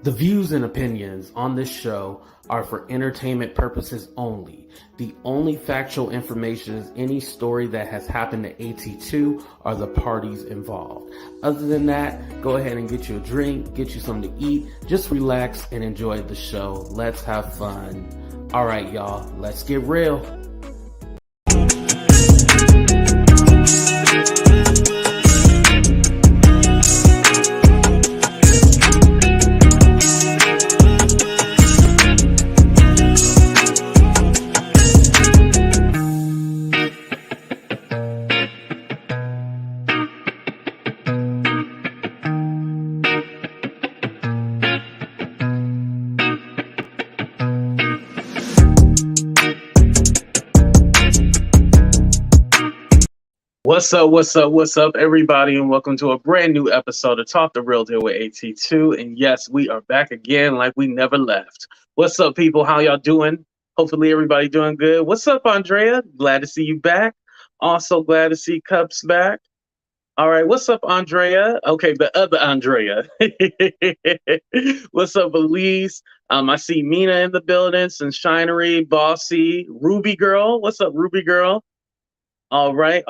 The views and opinions on this show are for entertainment purposes only. The only factual information is any story that has happened to AT2 or the parties involved. Other than that, go ahead and get you a drink, get you something to eat, just relax and enjoy the show. Let's have fun. All right, y'all, let's get real. What's up, everybody, and welcome to a brand new episode of Talk the Real Deal with AT2. And yes, we are back again like we never left. What's up, people? How y'all doing? Hopefully everybody doing good. What's up, Andrea? Glad to see you back. Also glad to see Cups back. All right, what's up, Andrea? Okay, the other Andrea. What's up, Elise? I see Mina in the building, Sunshinery, Bossy, Ruby Girl. What's up, Ruby Girl? All right.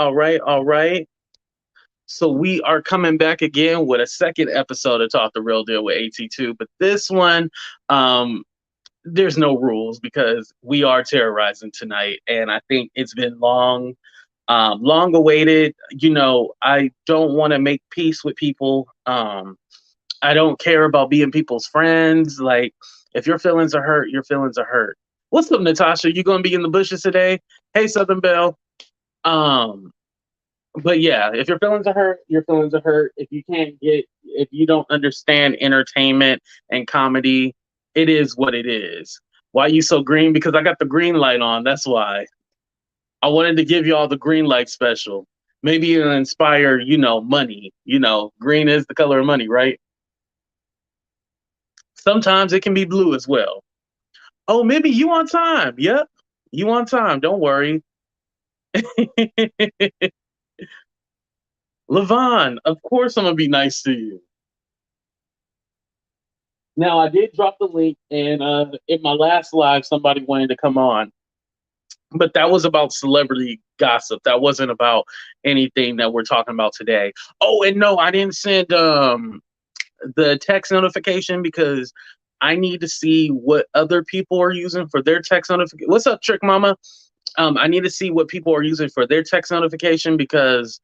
So we are coming back again with a second episode of Talk the Real Deal with AT2. But this one, there's no rules because we are terrorizing tonight. And I think it's been long awaited. You know, I don't want to make peace with people. I don't care about being people's friends. Like, if your feelings are hurt, your feelings are hurt. What's up, Natasha? You going to be in the bushes today? Hey, Southern Belle. But yeah, if your feelings are hurt, your feelings are hurt. If you don't understand entertainment and comedy, it is what it is. Why you so green? Because I got the green light on. That's why. I wanted to give y'all the green light special. Maybe it'll inspire, money. Green is the color of money, right? Sometimes it can be blue as well. Oh, maybe you on time. Yep. You on time. Don't worry. Levon, of course I'm gonna be nice to you. Now I did drop the link, and in my last live, somebody wanted to come on, but that was about celebrity gossip. That wasn't about anything that we're talking about today. Oh, and no, I didn't send the text notification because I need to see what other people are using for their text notification. What's up, Trick Mama? I need to see what people are using for their text notification because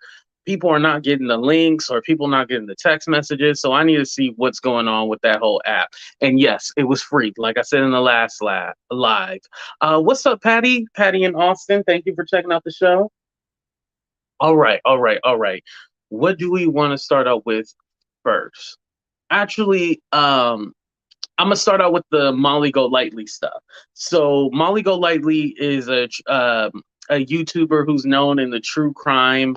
people are not getting the links or people not getting the text messages. So I need to see what's going on with that whole app. And yes, it was free. Like I said in the last live. What's up, Patty? Patty in Austin. Thank you for checking out the show. All right. What do we want to start out with first? Actually, I'm gonna start out with the Molly Golightly stuff. So Molly Golightly is a YouTuber who's known in the true crime.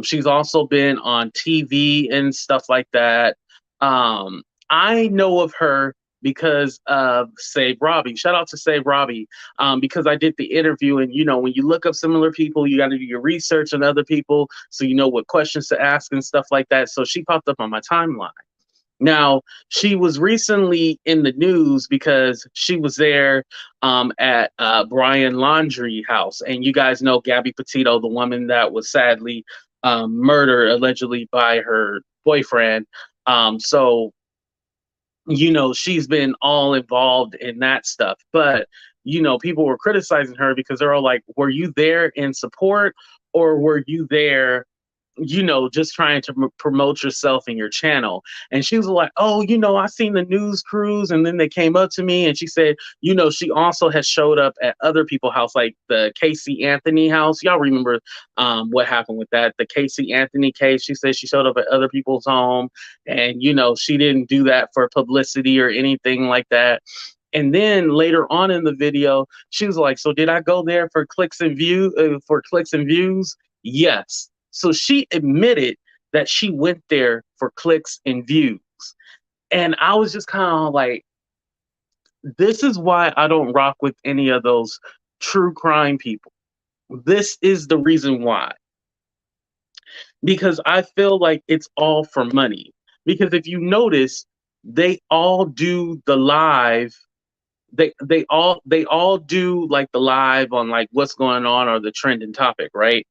She's also been on TV and stuff like that. I know of her because of Save Robbie. Shout out to Save Robbie, because I did the interview, and when you look up similar people, you got to do your research on other people so you know what questions to ask and stuff like that. So she popped up on my timeline. Now, she was recently in the news because she was there at Brian Laundrie House. And you guys know Gabby Petito, the woman that was sadly murdered allegedly by her boyfriend. So, she's been all involved in that stuff. But, people were criticizing her because they're all like, were you there in support or were you there just trying to promote yourself and your channel? And she was like, oh, I seen the news crews. And then they came up to me and she said, she also has showed up at other people's house, like the Casey Anthony house. Y'all remember what happened with that, the Casey Anthony case. She said she showed up at other people's home and, she didn't do that for publicity or anything like that. And then later on in the video, she was like, so did I go there for clicks and views? Yes. So she admitted that she went there for clicks and views. And I was just kind of like, this is why I don't rock with any of those true crime people. This is the reason why. Because I feel like it's all for money. Because if you notice, they all do the live. They all do like the live on like what's going on or the trending topic, right?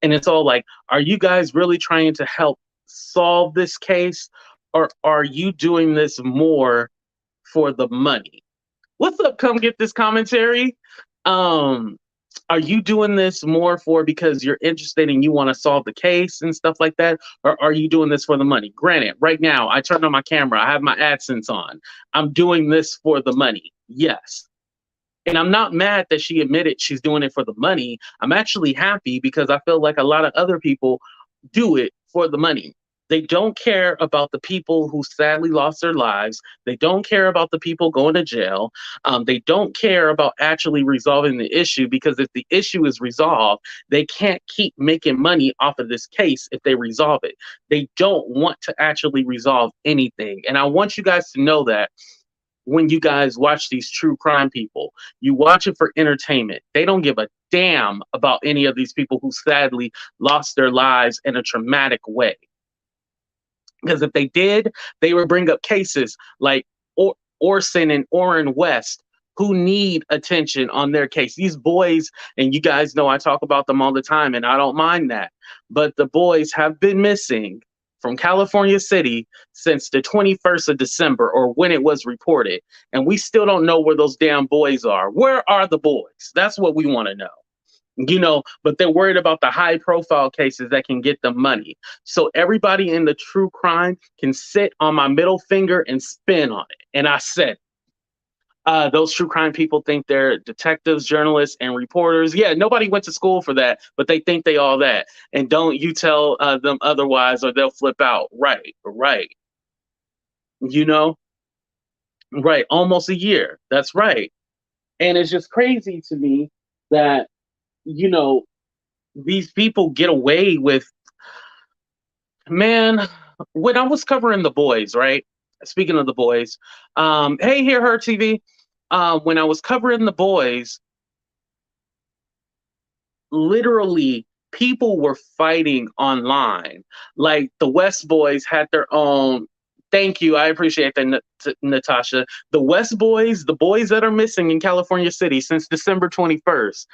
And it's all like, are you guys really trying to help solve this case, or are you doing this more for the money? What's up? Come get this commentary. Um, are you doing this more for because you're interested and you want to solve the case and stuff like that? Or are you doing this for the money? Granted, right now I turned on my camera, I have my AdSense on. I'm doing this for the money. Yes. And I'm not mad that she admitted she's doing it for the money. I'm actually happy because I feel like a lot of other people do it for the money. They don't care about the people who sadly lost their lives. They don't care about the people going to jail. They don't care about actually resolving the issue, because if the issue is resolved, they can't keep making money off of this case if they resolve it. They don't want to actually resolve anything. And I want you guys to know that when you guys watch these true crime people, you watch it for entertainment. They don't give a damn about any of these people who sadly lost their lives in a traumatic way. Because if they did, they would bring up cases like Orson and Orrin West, who need attention on their case. These boys, and you guys know I talk about them all the time, and I don't mind that. But the boys have been missing from California City since the 21st of December, or when it was reported. And we still don't know where those damn boys are. Where are the boys? That's what we want to know. But they're worried about the high profile cases that can get them money. So everybody in the true crime can sit on my middle finger and spin on it. And I said, those true crime people think they're detectives, journalists, and reporters. Yeah, nobody went to school for that, but they think they all that. And don't you tell them otherwise, or they'll flip out. Right. You know, right. Almost a year. That's right. And it's just crazy to me that, these people get away with, man, when I was covering the boys, right? Speaking of the boys, hey, here, her TV. When I was covering the boys, literally people were fighting online. Like the West boys had their own. Thank you. I appreciate that, Natasha. The West boys, the boys that are missing in California City since December 21st,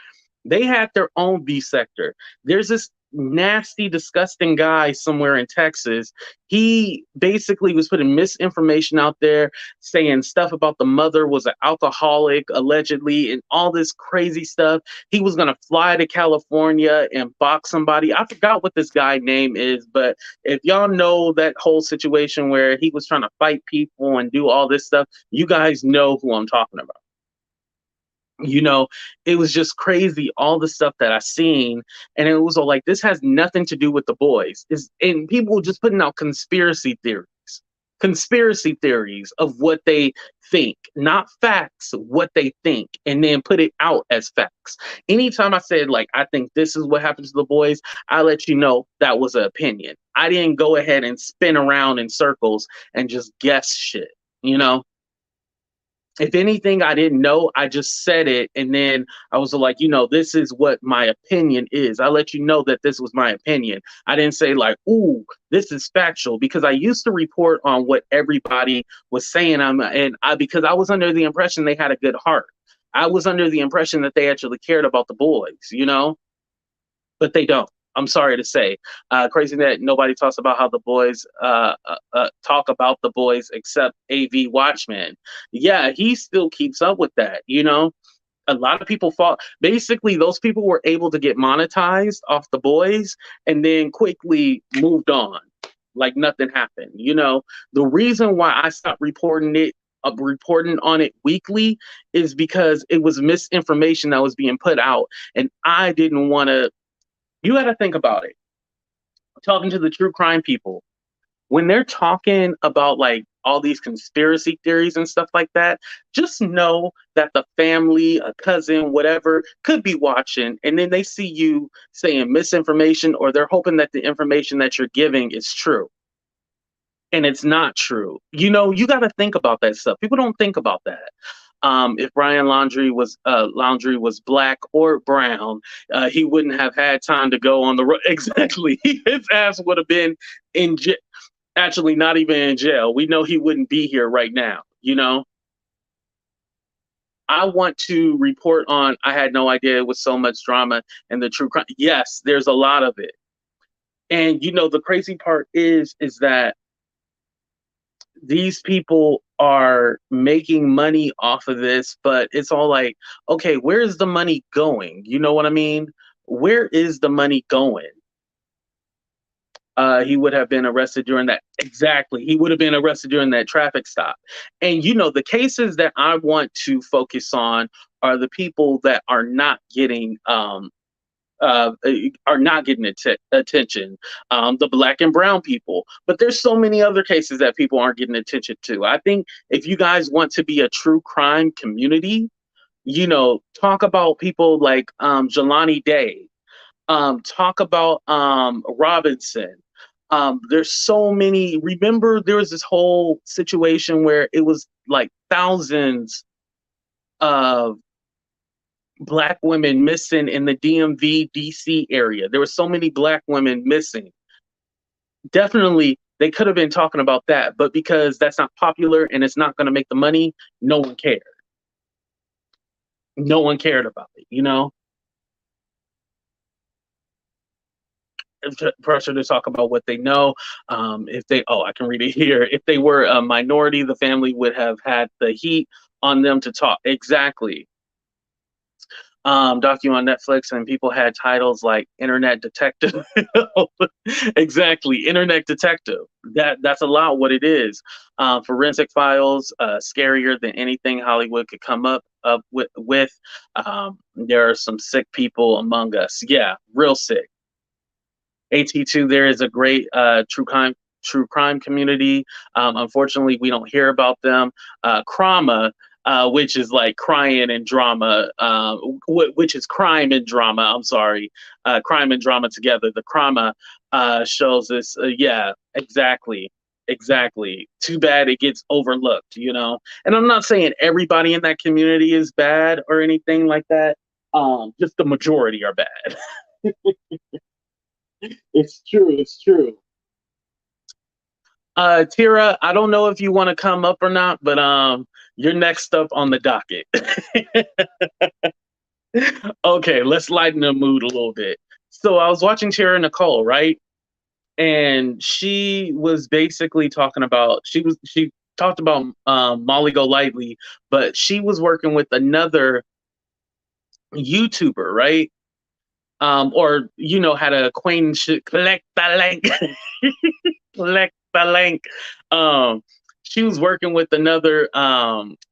they had their own B sector. There's this nasty, disgusting guy somewhere in Texas. He basically was putting misinformation out there, saying stuff about the mother was an alcoholic, allegedly, and all this crazy stuff. He was going to fly to California and box somebody. I forgot what this guy's name is, but if y'all know that whole situation where he was trying to fight people and do all this stuff, you guys know who I'm talking about. It was just crazy, all the stuff that I seen, and it was all like, this has nothing to do with the boys. And people just putting out conspiracy theories of what they think, not facts, what they think, and then put it out as facts. Anytime I said, like, I think this is what happened to the boys, I let you know that was an opinion. I didn't go ahead and spin around in circles and just guess shit, If anything I didn't know, I just said it, and then I was like, this is what my opinion is. I let you know that this was my opinion. I didn't say like, ooh, this is factual, because I used to report on what everybody was saying. Because I was under the impression they had a good heart. I was under the impression that they actually cared about the boys, but they don't. I'm sorry to say. Crazy that nobody talks about how the boys talk about the boys except AV Watchman. Yeah, he still keeps up with that, A lot of people fought. Basically, those people were able to get monetized off the boys and then quickly moved on like nothing happened. The reason why I stopped reporting on it weekly is because it was misinformation that was being put out, and I didn't want to. You got to think about it. Talking to the true crime people, when they're talking about like all these conspiracy theories and stuff like that, just know that the family, a cousin, whatever, could be watching, and then they see you saying misinformation, or they're hoping that the information that you're giving is true. And it's not true. You got to think about that stuff. People don't think about that. If Brian Laundrie was black or brown, he wouldn't have had time to go on the road. Exactly. His ass would have been in jail. Actually, not even in jail. We know he wouldn't be here right now, you know? I want to report on, I had no idea it was so much drama and the true crime. Yes, there's a lot of it. And the crazy part is that these people are making money off of this, but it's all like, okay, where's the money going? You know what I mean? Where is the money going? He would have been arrested during that. Exactly. He would have been arrested during that traffic stop. And the cases that I want to focus on are the people that are not getting attention, the black and brown people. But there's so many other cases that people aren't getting attention to. I think if you guys want to be a true crime community, talk about people like Jelani Day, talk about Robinson. There's so many. Remember, there was this whole situation where it was like thousands of black women missing in the DMV DC area. There were so many black women missing. Definitely, they could have been talking about that, but because that's not popular and it's not going to make the money, no one cared. No one cared about it, Pressure to talk about what they know. I can read it here. If they were a minority, the family would have had the heat on them to talk. Exactly. Docu on Netflix, and people had titles like Internet Detective. Exactly, Internet Detective. That's a lot what it is. Forensic Files, scarier than anything Hollywood could come up with. There are some sick people among us. Yeah, real sick. AT2, there is a great true crime community. Unfortunately, we don't hear about them. Crama, which is like crying and drama, which is crime and drama. I'm sorry, crime and drama together. The Crama shows this. Yeah, exactly. Exactly. Too bad it gets overlooked, And I'm not saying everybody in that community is bad or anything like that. Just the majority are bad. It's true. It's true. Tyra, I don't know if you want to come up or not, but you're next up on the docket. Okay, let's lighten the mood a little bit. So I was watching Tyra Nicole, right? And she was basically talking about she talked about Molly Golightly, but she was working with another YouTuber, right? Or had an acquaintance. Collect the link. Collect the link. She was working with another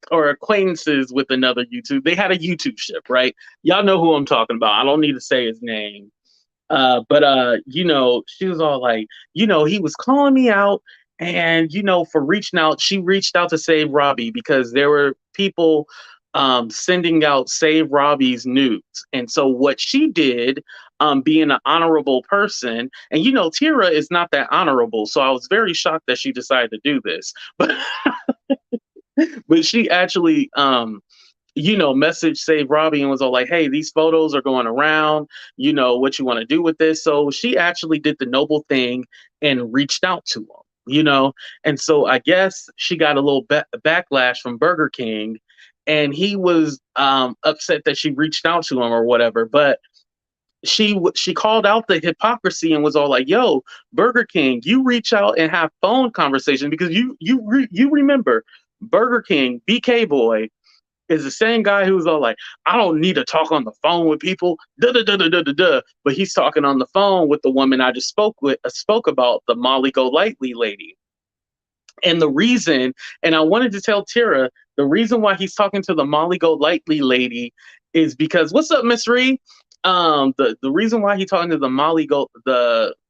or acquaintances with another YouTube. They had a YouTube ship, right? Y'all know who I'm talking about. I don't need to say his name. But she was all like, he was calling me out, and for reaching out, she reached out to Save Robbie because there were people sending out Save Robbie's nudes. And so what she did, being an honorable person, and Tira is not that honorable, so I was very shocked that she decided to do this. But she actually message Save Robbie and was all like, hey, these photos are going around, what you want to do with this. So she actually did the noble thing and reached out to him, and so I guess she got a little backlash from Burger King, and he was upset that she reached out to him or whatever. But she called out the hypocrisy and was all like, yo, Burger King, you reach out and have phone conversation, because you remember Burger King, BK Boy, is the same guy who's all like, I don't need to talk on the phone with people, da da da da da da da. But he's talking on the phone with the woman I just spoke about, the Molly Golightly lady. And the reason, and I wanted to tell Tira, the reason why he's talking to the Molly Golightly lady is because, what's up, Miss Ree? The reason why he's talking to the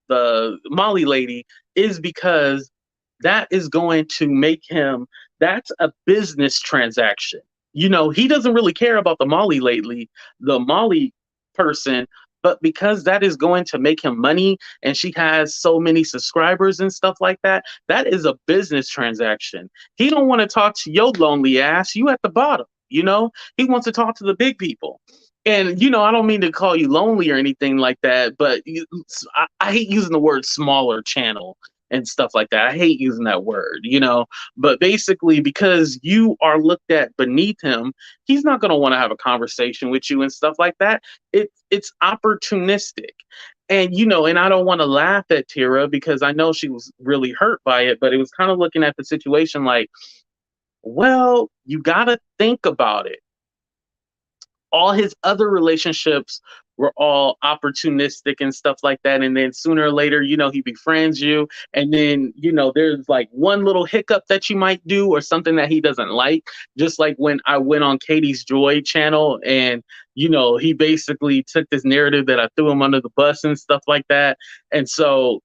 the Molly lady is because that is going to make him, that's a business transaction. He doesn't really care about the Molly person, but because that is going to make him money, and she has so many subscribers and stuff like that, that is a business transaction. He don't want to talk to your lonely ass. You at the bottom, he wants to talk to the big people. And, I don't mean to call you lonely or anything like that, but I hate using the word smaller channel, and stuff like that. I hate using that word, but basically because you are looked at beneath him, he's not going to want to have a conversation with you and stuff like that. It's opportunistic. And and I don't want to laugh at Tira because I know she was really hurt by it, but it was kind of looking at the situation like, well, you got to think about it. All his other relationships were all opportunistic and stuff like that. And then sooner or later, he befriends you. And then, there's like one little hiccup that you might do or something that he doesn't like. Just like when I went on Katie's Joy channel and, he basically took this narrative that I threw him under the bus and stuff like that. And so,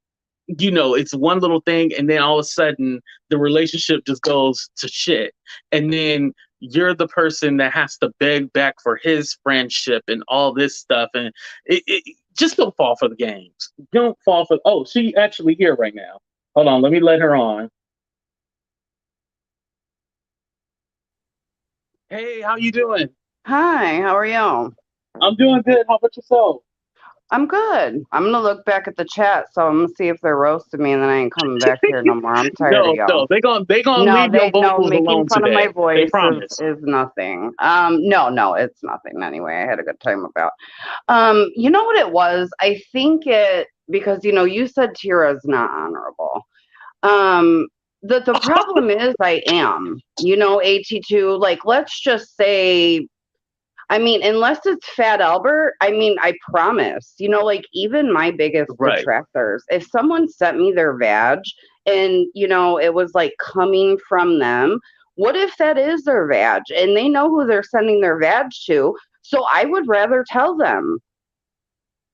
it's one little thing. And then all of a sudden the relationship just goes to shit. And then you're the person that has to beg back for his friendship and all this stuff. And just don't fall for the games. Don't fall for. Oh, she actually here right now. Hold on, let me let her on. Hey, how you doing? Hi, how are you? I'm doing good. How about yourself? I'm good. I'm gonna look back at the chat, so I'm gonna see if they're roasting me, and then I ain't coming back here no more. I'm tired of No, y'all. they gonna No, leave your no, vocals making alone fun of my today. They voice promise. is nothing. No, it's nothing anyway. I had a good time about. You know what it was? I think because you said Tira's not honorable. The problem is I am. AT2. Like, let's just say. I mean, unless it's Fat Albert, I promise, like even my biggest Right. detractors, if someone sent me their vag and, it was like coming from them, what if that is their vag and they know who they're sending their vag to? So I would rather tell them.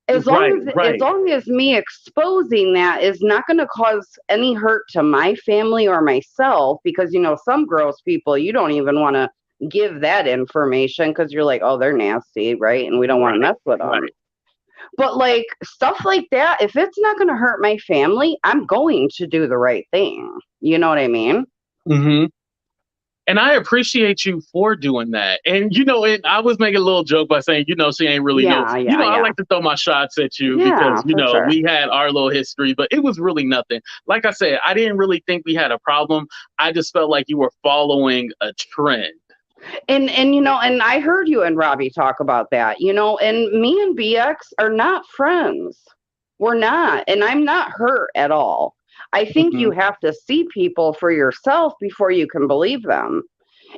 As long as me exposing that is not going to cause any hurt to my family or myself, because some gross people you don't even want to give that information because you're like, oh, they're nasty, right? And we don't want to mess with them. Right. But like stuff like that, if it's not going to hurt my family, I'm going to do the right thing. You know what I mean? Mm-hmm. And I appreciate you for doing that. And and I was making a little joke by saying, she ain't really know. I like to throw my shots at you because, sure. we had our little history, but it was really nothing. Like I said, I didn't really think we had a problem. I just felt like you were following a trend. And I heard you and Robbie talk about that, and me and BX are not friends. We're not. And I'm not hurt at all. I think you have to see people for yourself before you can believe them.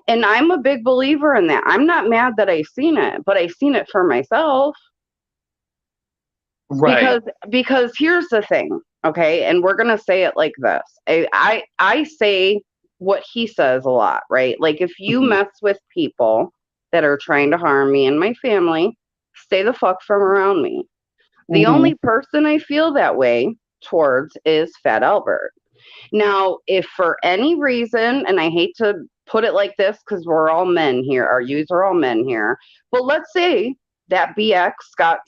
And I'm a big believer in that. I'm not mad that I seen it, but I seen it for myself. Right. Because here's the thing, okay? And we're gonna say it like this. I say what he says a lot, right? Like if you mess with people that are trying to harm me and my family, stay the fuck from around me. The only person I feel that way towards is Fat Albert. Now, if for any reason, and I hate to put it like this because we're all men here, our youths are all men here, but let's say that BX got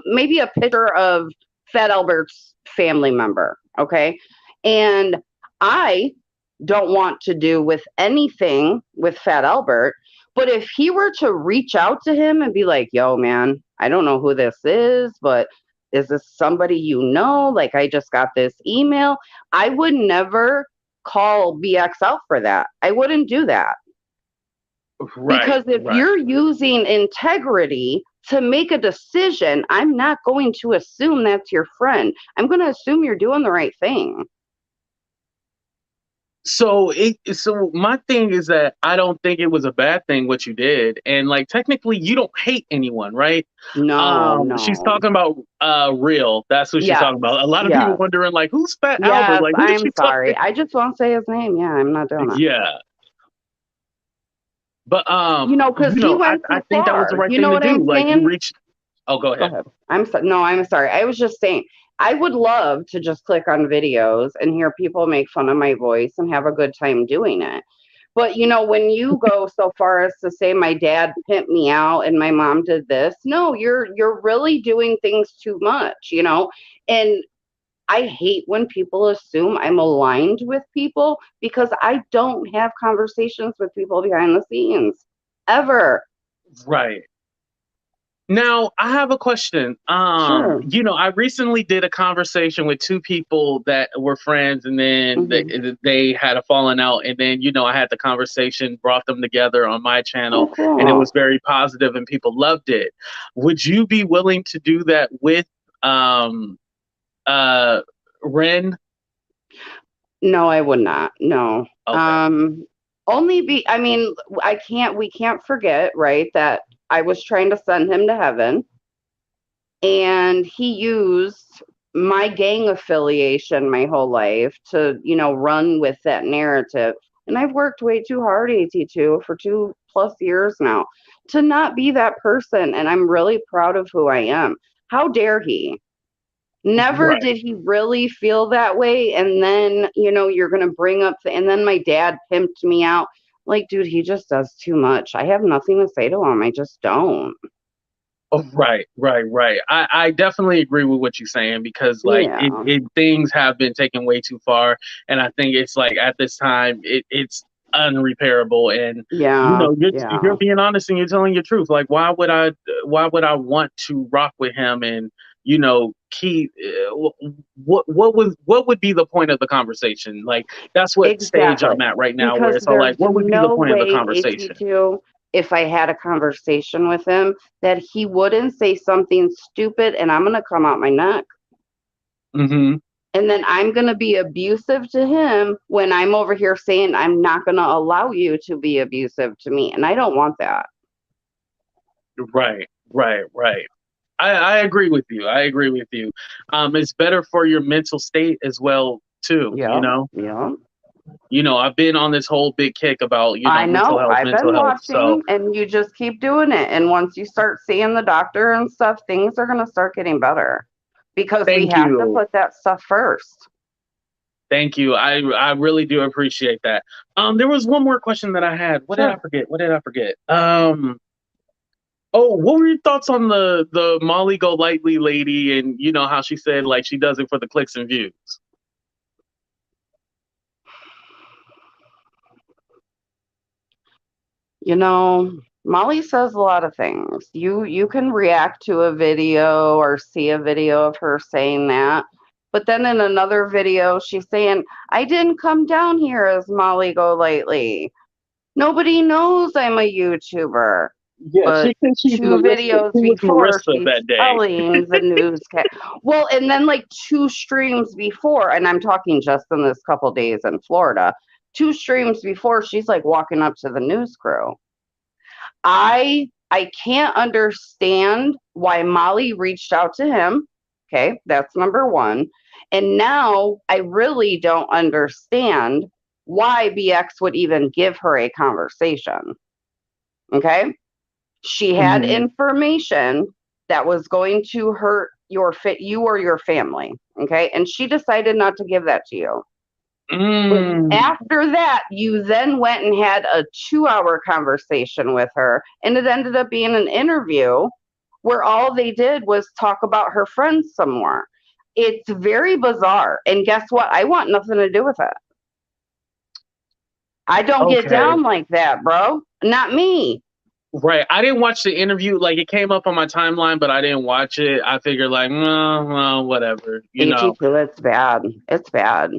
maybe a picture of Fat Albert's family member, okay? And I don't want to do with anything with Fat Albert, but if he were to reach out to him and be like, yo, man, I don't know who this is, but is this somebody you know? Like, I just got this email. I would never call BX out for that. I wouldn't do that. Right. Because if you're using integrity to make a decision, I'm not going to assume that's your friend. I'm going to assume you're doing the right thing. So my thing is that I don't think it was a bad thing what you did, and like technically you don't hate anyone, right? No. She's talking about Real. That's who she's talking about. A lot of people wondering like, who's Fat Albert? Like, I'm sorry. I just won't say his name. Yeah, I'm not doing that. Yeah. But because he went too I think that was the right you thing know to what do. I'm Like saying? you reached. Oh, go ahead. I'm sorry. I was just saying, I would love to just click on videos and hear people make fun of my voice and have a good time doing it. But when you go so far as to say my dad pimped me out and my mom did this, no, you're really doing things too much, and I hate when people assume I'm aligned with people because I don't have conversations with people behind the scenes ever. Right. Now, I have a question. Sure. I recently did a conversation with two people that were friends, and then Hmm. they had a falling out, and then I had the conversation, brought them together on my Oh, channel, and it cool. was very positive, and people loved it. Would you be willing to do that with um uh Ren? No, I would not. No. Okay. I mean, we can't forget, right, that I was trying to send him to heaven, and he used my gang affiliation my whole life to, run with that narrative. And I've worked way too hard, AT2, for 2+ years now to not be that person. And I'm really proud of who I am. How dare he? Never Right. did he really feel that way. And then, you're going to bring up, and then my dad pimped me out. Like, dude, he just does too much. I have nothing to say to him. I just don't. Oh, right. I definitely agree with what you're saying because like Yeah. things have been taken way too far, and I think it's like at this time it's unrepairable, and Yeah. you're Yeah. being honest and you're telling your truth. Like why would I want to rock with him and keep what would be the point of the conversation? Like that's what stage Exactly. I'm at right now, where Because it's all like, there's what would be the no point of the way conversation? AT2, if I had a conversation with him, that he wouldn't say something stupid and I'm going to come out my neck. Hmm. And then I'm going to be abusive to him when I'm over here saying I'm not going to allow you to be abusive to me. And I don't want that. Right. I agree with you. I agree with you. It's better for your mental state as well too. Yeah. Yeah. I've been on this whole big kick about I mental know. health, I've mental been health. So watching, and you just keep doing it. And once you start seeing the doctor and stuff, things are going to start getting better because we thank have to you, put that stuff first. thank you. I really do appreciate that. There was one more question that I had. What did I Sure. forget? What did I forget? Oh, what were your thoughts on the Molly Golightly lady, and how she said like she does it for the clicks and views? Molly says a lot of things. You can react to a video or see a video of her saying that. But then in another video, she's saying, I didn't come down here as Molly Golightly. Nobody knows I'm a YouTuber. Yeah, But she said she's two Marissa. videos She was before, Marissa she's that day. telling the newscast. Well, and then like 2 streams before, and I'm talking just in this couple days in Florida, 2 streams before, she's like walking up to the news crew. I can't understand why Molly reached out to him. Okay, that's number one. And now I really don't understand why BX would even give her a conversation. Okay? She had Hmm. information that was going to hurt you or your family. Okay? And she decided not to give that to you. But Mm. after that, you then went and had a 2-hour conversation with her, and it ended up being an interview where all they did was talk about her friends some more. It's very bizarre. And guess what? I want nothing to do with it. I don't get Okay. down like that, bro. Not me. Right. I didn't watch the interview. Like it came up on my timeline, but I didn't watch it. I figured like, well, whatever. AT2, it's bad. It's bad.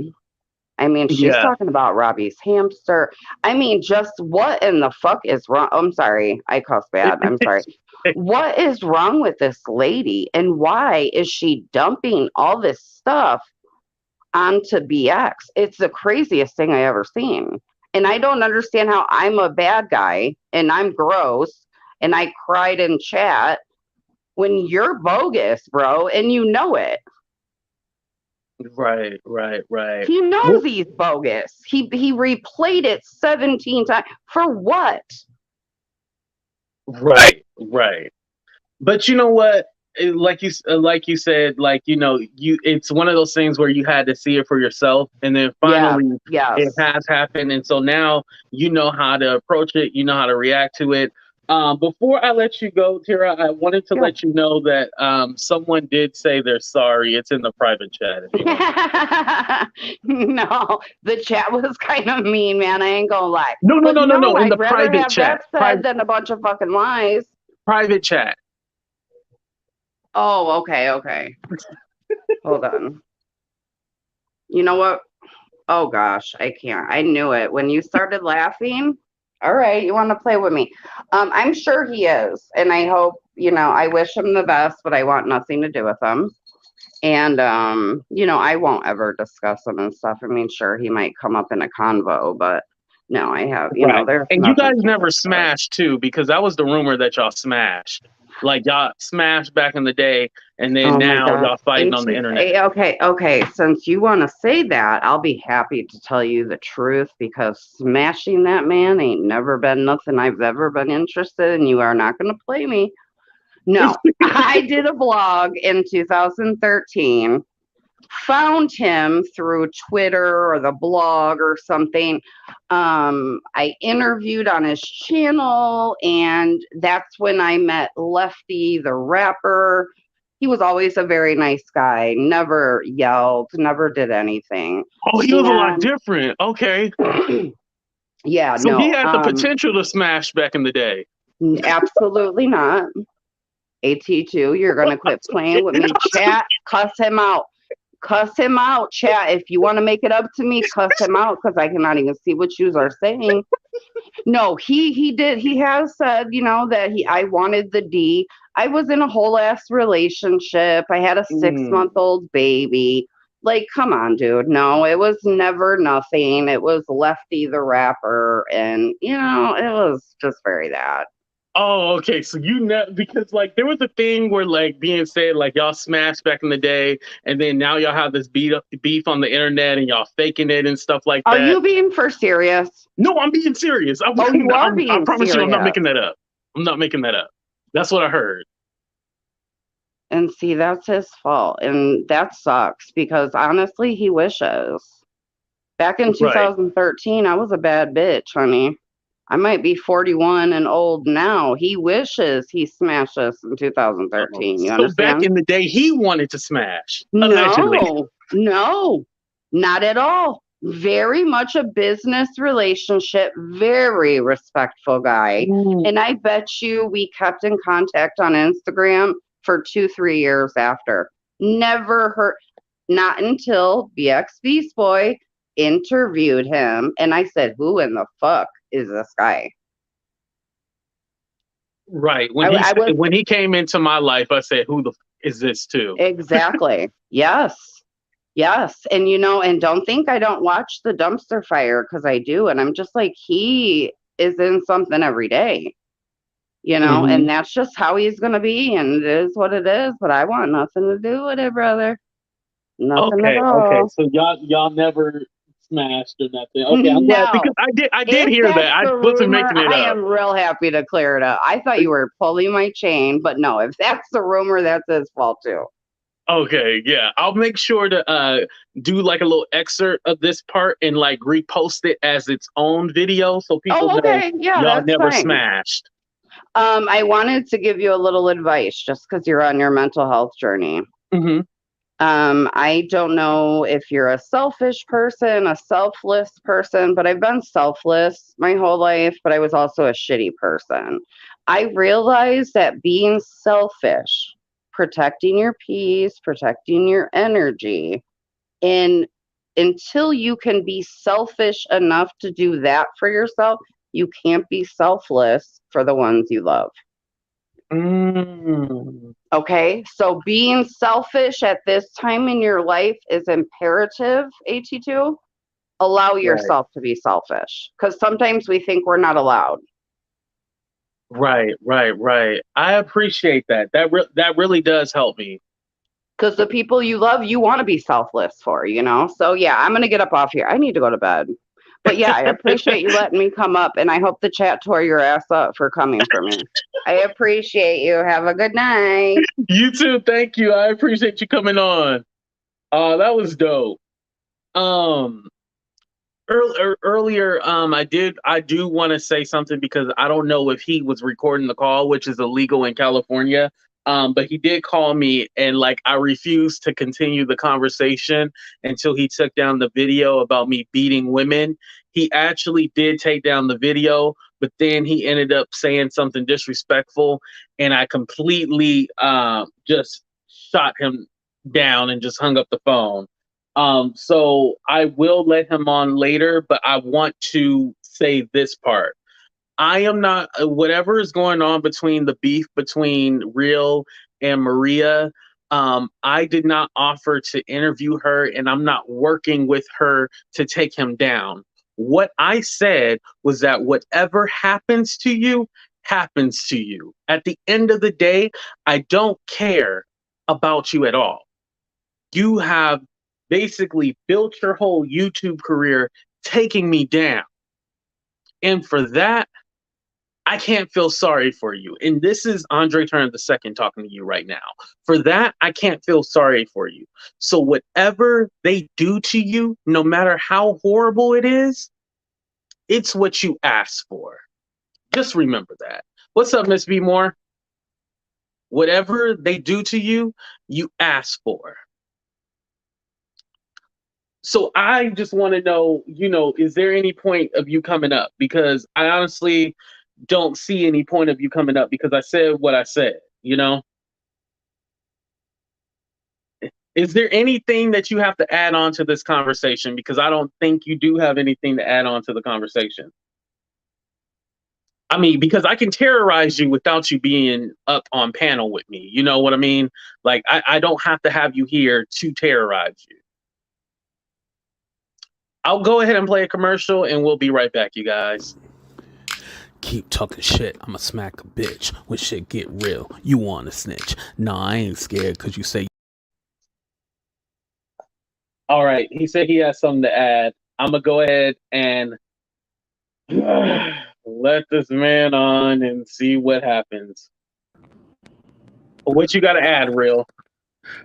I mean, she's Yeah. talking about Robbie's hamster. I mean, just what in the fuck is wrong? I'm sorry. I cuss bad. I'm sorry. What is wrong with this lady? And why is she dumping all this stuff onto BX? It's the craziest thing I ever seen. And I don't understand how I'm a bad guy and I'm gross and I cried in chat when you're bogus, bro, and you know it. Right. He knows Well, he's bogus. He replayed it 17 times. For what? right. But you know what? Like you said, like it's one of those things where you had to see it for yourself, and then Yeah. finally it Yes. has happened, and so now you know how to approach it, you know how to react to it. Before I let you go, Tira, I wanted to Yeah. let you know that someone did say they're sorry. It's in the private chat if you want to. No, the chat was kind of mean, man. I ain't gonna lie. No, no, But no, no, no, no. In I'd the rather private have chat, that said than a bunch of fucking lies. private chat. Oh, okay. Hold on. You know what? Oh gosh, I can't. I knew it when you started laughing. All right, you want to play with me? I'm sure he is, and I hope I wish him the best, but I want nothing to do with him. And I won't ever discuss him and stuff. I mean, sure, he might come up in a convo, but no, I have. Right. There's And you nothing guys to never discuss. smashed too, because that was the rumor that y'all smashed. Like y'all smashed back in the day, and then Oh my now God. y'all fighting on the internet. Okay. Since you want to say that, I'll be happy to tell you the truth because smashing that man ain't never been nothing I've ever been interested in. You are not going to play me. No, I did a blog in 2013, found him through Twitter or the blog or something. I interviewed on his channel, and that's when I met Lefty, the rapper. He was always a very nice guy, never yelled, never did anything. Oh, he was a lot And different. Okay. yeah, So he no, had the potential to smash back in the day. absolutely not. AT2, you're going to quit playing with me. Chat, cuss him out. Cuss him out, chat. If you want to make it up to me, cuss him out because I cannot even see what you are saying. No, he did. He has said, that I wanted the D. I was in a whole ass relationship. I had a 6-month-old baby. Like, come on, dude. No, it was never nothing. It was Lefty the rapper, and it was just very that. Oh, okay. So you know, because like there was a thing where like being said like y'all smashed back in the day, and then now y'all have this beef on the internet, and y'all faking it and stuff like Are that. you being for serious? No, I'm being serious. Oh, you are I being promise you, I'm not serious. making that up. I'm not making that up. That's what I heard. And see, that's his fault. And that sucks because honestly, he wishes. Back in Right. 2013, I was a bad bitch, honey. I might be 41 and old now. He wishes he smashed us in 2013. You So back understand? in the day, he wanted to smash, allegedly. No, not at all. Very much a business relationship, very respectful guy. Ooh. And I bet you we kept in contact on Instagram for 2, 3 years after. Never heard, not until BX Beast Boy interviewed him. And I said, who in the fuck is this guy? Right. I was When he came into my life, I said, "Who the is this too?" exactly. Yes. Yes. And and don't think I don't watch the dumpster fire because I do. And I'm just like, he is in something every day, Hmm. and that's just how he's going to be. And it is what it is. But I want nothing to do with it, brother. Nothing at Okay. all. So y'all never smashed or nothing. Okay, I'm glad No. because I did If hear that. that's I the wasn't rumor, making it I up. am real happy to clear it up. I thought you were pulling my chain, but no, if that's the rumor, that's his fault too. Okay, yeah. I'll make sure to do like a little excerpt of this part and like repost it as its own video so people Oh, know okay. Yeah, y'all that's never fine. smashed. I wanted to give you a little advice just because you're on your mental health journey. Hmm. I don't know if you're a selfish person, a selfless person, but I've been selfless my whole life, but I was also a shitty person. I realized that being selfish, protecting your peace, protecting your energy, and until you can be selfish enough to do that for yourself, you can't be selfless for the ones you love. Mm. Okay, so being selfish at this time in your life is imperative, AT2. Allow Right. yourself to be selfish because sometimes we think we're not allowed. Right. I appreciate that. That really does help me. Because the people you love, you want to be selfless for, So, yeah, I'm going to get up off here. I need to go to bed. But yeah, I appreciate you letting me come up, and I hope the chat tore your ass up for coming for me. I appreciate you. Have a good night. You too. Thank you. I appreciate you coming on. That was dope. Um, earlier, I do want to say something because I don't know if he was recording the call, which is illegal in California. But he did call me, and like I refused to continue the conversation until he took down the video about me beating women. He actually did take down the video, but then he ended up saying something disrespectful, and I completely just shot him down and just hung up the phone. So I will let him on later, but I want to say this part. I am not, whatever is going on between the beef between Real and Maria. I did not offer to interview her, and I'm not working with her to take him down. What I said was that whatever happens to you, happens to you. At the end of the day, I don't care about you at all. You have basically built your whole YouTube career taking me down. And for that, I can't feel sorry for you. And this is Andre Turner II talking to you right now. For that, I can't feel sorry for you. So whatever they do to you, no matter how horrible it is, it's what you asked for. Just remember that. What's up, Miss B Moore? Whatever they do to you, you asked for. So I just want to know, is there any point of you coming up? Because I honestly don't see any point of you coming up because I said what I said, Is there anything that you have to add on to this conversation? Because I don't think you do have anything to add on to the conversation. I mean, because I can terrorize you without you being up on panel with me. You know what I mean? Like, I don't have to have you here to terrorize you. I'll go ahead and play a commercial and we'll be right back, you guys. Keep talking shit, I'ma smack a bitch. When shit get real, you wanna snitch. Nah, I ain't scared cause you say. All right, he said he has something to add. I'm gonna go ahead and let this man on and see what happens. What you gotta add, Real?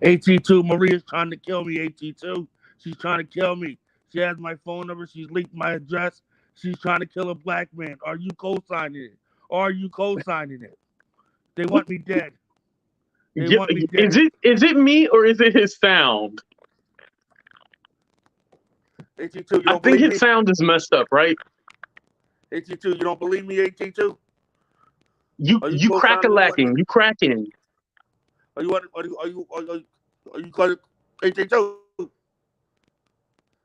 AT2, Maria's trying to kill me, AT2. She's trying to kill me. She has my phone number. She's leaked my address. She's trying to kill a black man. Are you co-signing it? Are you co-signing it? They want me dead. They want me dead. Is it me or is it his sound? AT2, I think his sound is messed up, right? AT2, you don't believe me, AT2? You crack-a-lacking. You cracking. Are you calling AT2?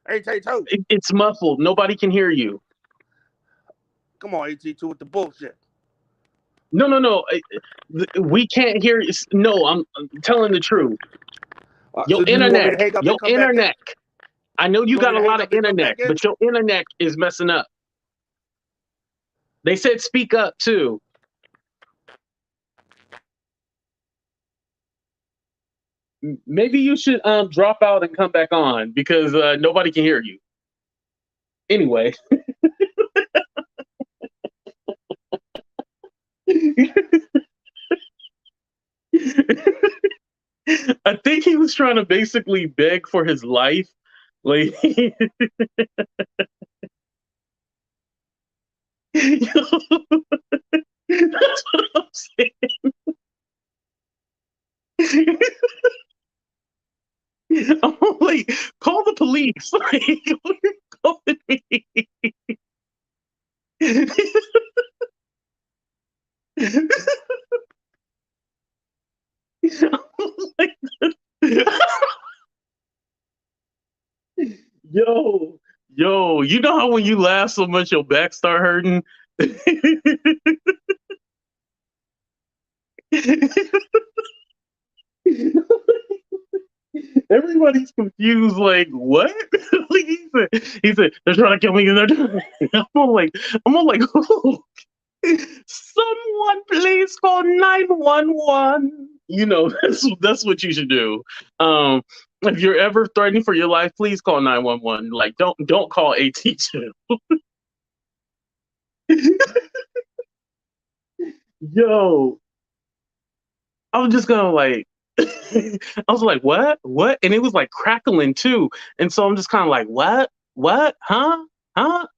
AT2. It's muffled. Nobody can hear you. Come on, AT2 with the bullshit. No. We can't hear you. No, I'm telling the truth. Your internet. I know you got a lot of internet, but your internet is messing up. They said speak up too. Maybe you should drop out and come back on because nobody can hear you. Anyway. I think he was trying to basically beg for his life. Like that's what I'm saying. I'm like, call the police. Like, call the Yo, you know how when you laugh so much your back start hurting? Everybody's confused, like, what? Like he said, they're trying to kill me and they're trying. I'm all like, oh, someone please call 911. That's what you should do. If you're ever threatening for your life, please call 911. Like, don't call AT2. Yo, I was just gonna like, I was like, what? And it was like crackling too. And so I'm just kind of like, what? Huh?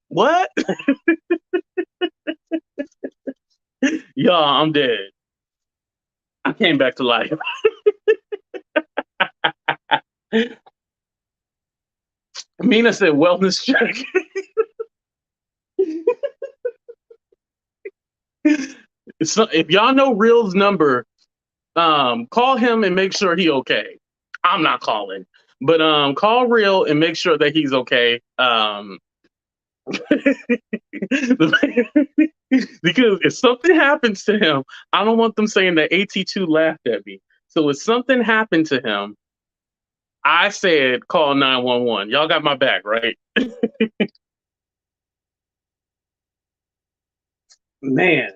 What? Yeah, I'm dead. came back to life. Mina said wellness check. So if y'all know Real's number, call him and make sure he okay. I'm not calling, but call Real and make sure that he's okay. Because if something happens to him, I don't want them saying that AT2 laughed at me. So if something happened to him, I said call 911. Y'all got my back, right? Man.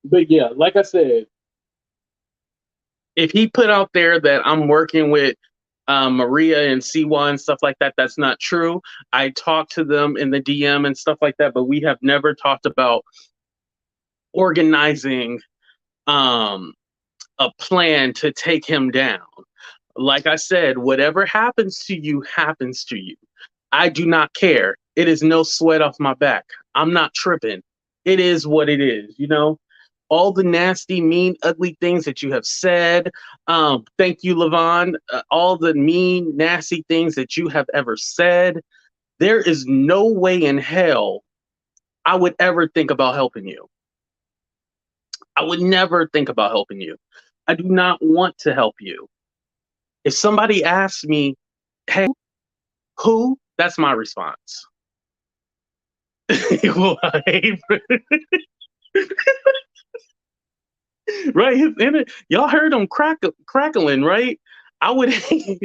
But yeah, like I said, if he put out there that I'm working with Maria and SIWA and stuff like that, that's not true. I talked to them in the DM and stuff like that, but we have never talked about organizing a plan to take him down. Like I said, whatever happens to you happens to you. I do not care. It is no sweat off my back. I'm not tripping. It is what it is, you know? All the nasty, mean, ugly things that you have said. Thank you, Levon. All the mean, nasty things that you have ever said. There is no way in hell I would ever think about helping you. I would never think about helping you. I do not want to help you. If somebody asks me, hey, who? That's my response. Well, right? Y'all heard him crackling, right? I would hate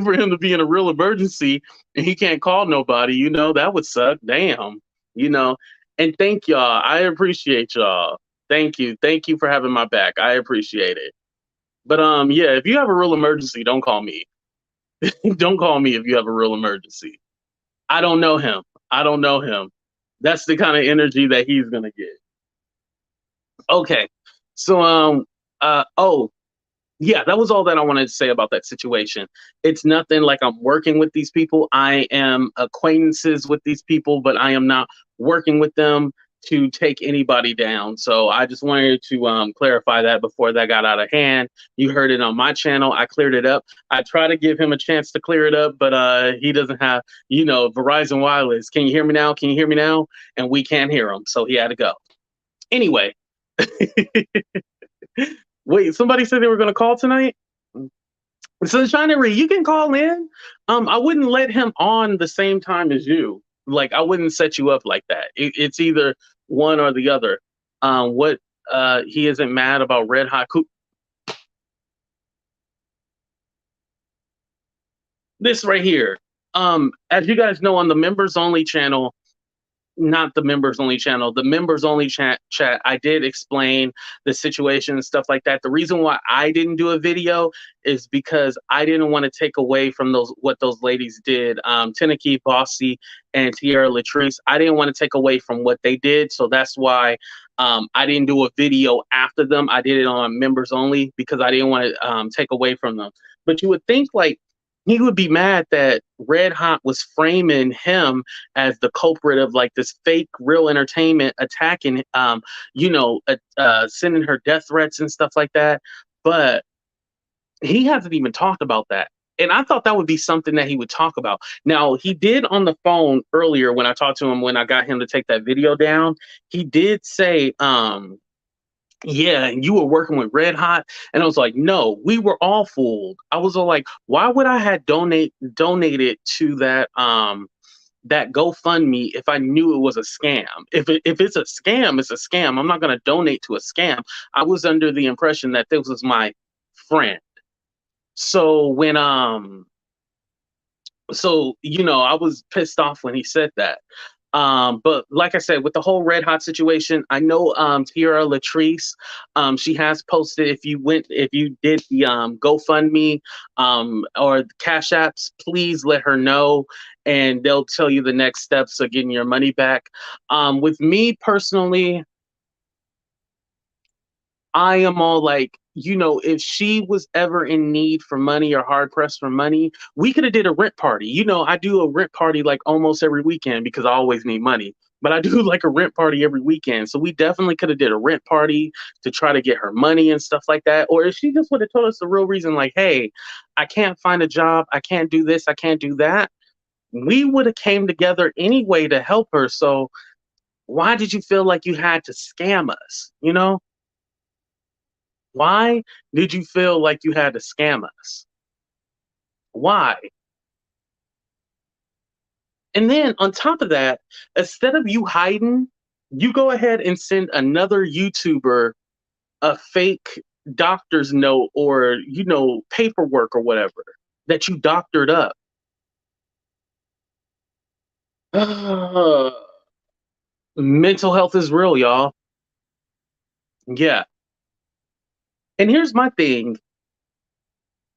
for him to be in a real emergency and he can't call nobody. You know, that would suck. Damn. You know. And thank y'all. I appreciate y'all. Thank you for having my back. I appreciate it. But yeah, if you have a real emergency, don't call me. Don't call me if you have a real emergency. I don't know him. That's the kind of energy that he's gonna get. Okay. So oh yeah, that was all that I wanted to say about that situation. It's nothing like I'm working with these people. I am acquaintances with these people, but I am not working with them to take anybody down. So I just wanted to clarify that before that got out of hand. You heard it on my channel. I cleared it up. I try to give him a chance to clear it up, but he doesn't have, you know, Verizon Wireless. Can you hear me now? Can you hear me now? And we can't hear him. So he had to go. Anyway. Wait, somebody said they were going to call tonight? Sunshine and Ree, you can call in. I wouldn't let him on the same time as you. Like, I wouldn't set you up like that. It's either one or the other. He isn't mad about Red Hot Coop. This right here. As you guys know, on the members only channel, not the members only channel, the members only chat, I did explain the situation and stuff like that. The reason why I didn't do a video is because I didn't want to take away from what those ladies did. Tineke, Bossy, and Tierra Latrice. I didn't want to take away from what they did. So that's why I didn't do a video after them. I did it on members only because I didn't want to take away from them. But you would think like, he would be mad that Red Hot was framing him as the culprit of like this fake real entertainment attacking, sending her death threats and stuff like that. But he hasn't even talked about that. And I thought that would be something that he would talk about. Now, he did on the phone earlier when I talked to him, when I got him to take that video down, he did say, yeah, and you were working with Red Hot. And I was like, no, we were all fooled. I was all like, why would I have donated to that that GoFundMe if I knew it was a scam? If it's a scam, it's a scam. I'm not going to donate to a scam. I was under the impression that this was my friend. So when I was pissed off when he said that. But like I said, with the whole Red Hot situation, I know Tierra Latrice, she has posted, if you did the GoFundMe or the Cash Apps, please let her know and they'll tell you the next steps of getting your money back. With me personally, I am all like, if she was ever in need for money or hard pressed for money, we could have did a rent party. I do a rent party like almost every weekend because I always need money. but I do like a rent party every weekend. So we definitely could have did a rent party to try to get her money and stuff like that. Or if she just would have told us the real reason, like, hey, I can't find a job, I can't do this, I can't do that, we would have came together anyway to help her. So why did you feel like you had to scam us? You know? Why did you feel like you had to scam us? Why? And then on top of that, instead of you hiding, you go ahead and send another YouTuber a fake doctor's note or, paperwork or whatever that you doctored up. Mental health is real, y'all. Yeah. And here's my thing.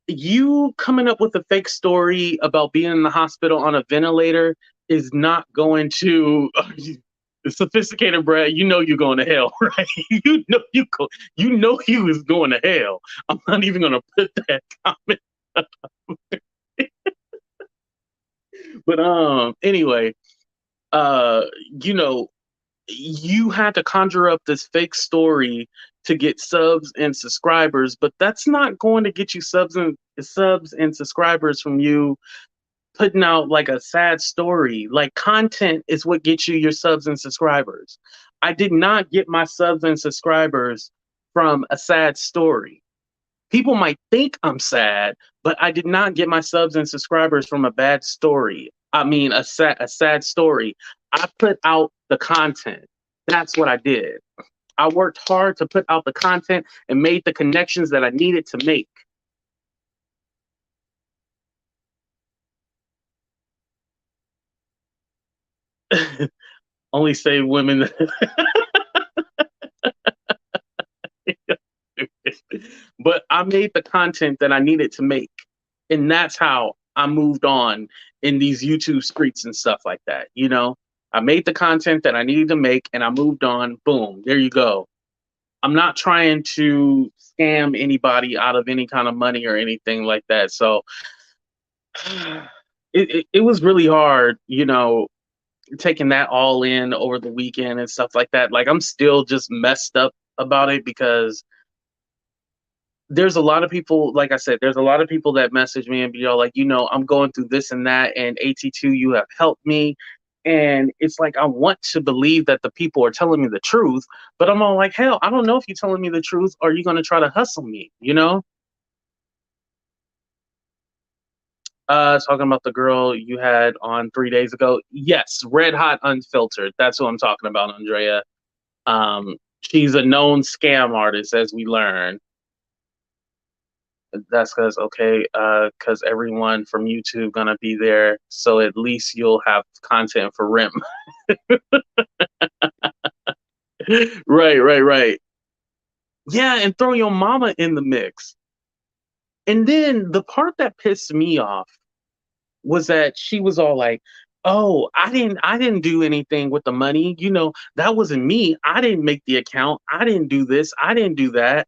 You coming up with a fake story about being in the hospital on a ventilator is not going to sophisticated Brad, you're going to hell, right? You know you was going to hell. I'm not even gonna put that comment up. But anyway, you had to conjure up this fake story to get subs and subscribers, but that's not going to get you subs and subscribers from you putting out like a sad story. Like, content is what gets you your subs and subscribers. I did not get my subs and subscribers from a sad story. People might think I'm sad, but I did not get my subs and subscribers from a bad story. I mean, a sad story. I put out the content. That's what I did. I worked hard to put out the content and made the connections that I needed to make. Only say women. But I made the content that I needed to make. And that's how I moved on in these YouTube streets and stuff like that. I made the content that I needed to make and I moved on. Boom. There you go. I'm not trying to scam anybody out of any kind of money or anything like that. So it was really hard, taking that all in over the weekend and stuff like that. Like, I'm still just messed up about it because there's a lot of people, like I said, there's a lot of people that message me and be all like, I'm going through this and that, and AT2, you have helped me. And it's like, I want to believe that the people are telling me the truth, but I'm all like, hell, I don't know if you're telling me the truth or you're going to try to hustle me, Talking about the girl you had on 3 days ago. Yes, Red Hot Unfiltered. That's who I'm talking about, Andrea. She's a known scam artist, as we learn. That's because everyone from YouTube gonna be there, so at least you'll have content for rent. Right. Yeah, and throw your mama in the mix. And then the part that pissed me off was that she was all like, "Oh, I didn't do anything with the money. That wasn't me. I didn't make the account. I didn't do this. I didn't do that."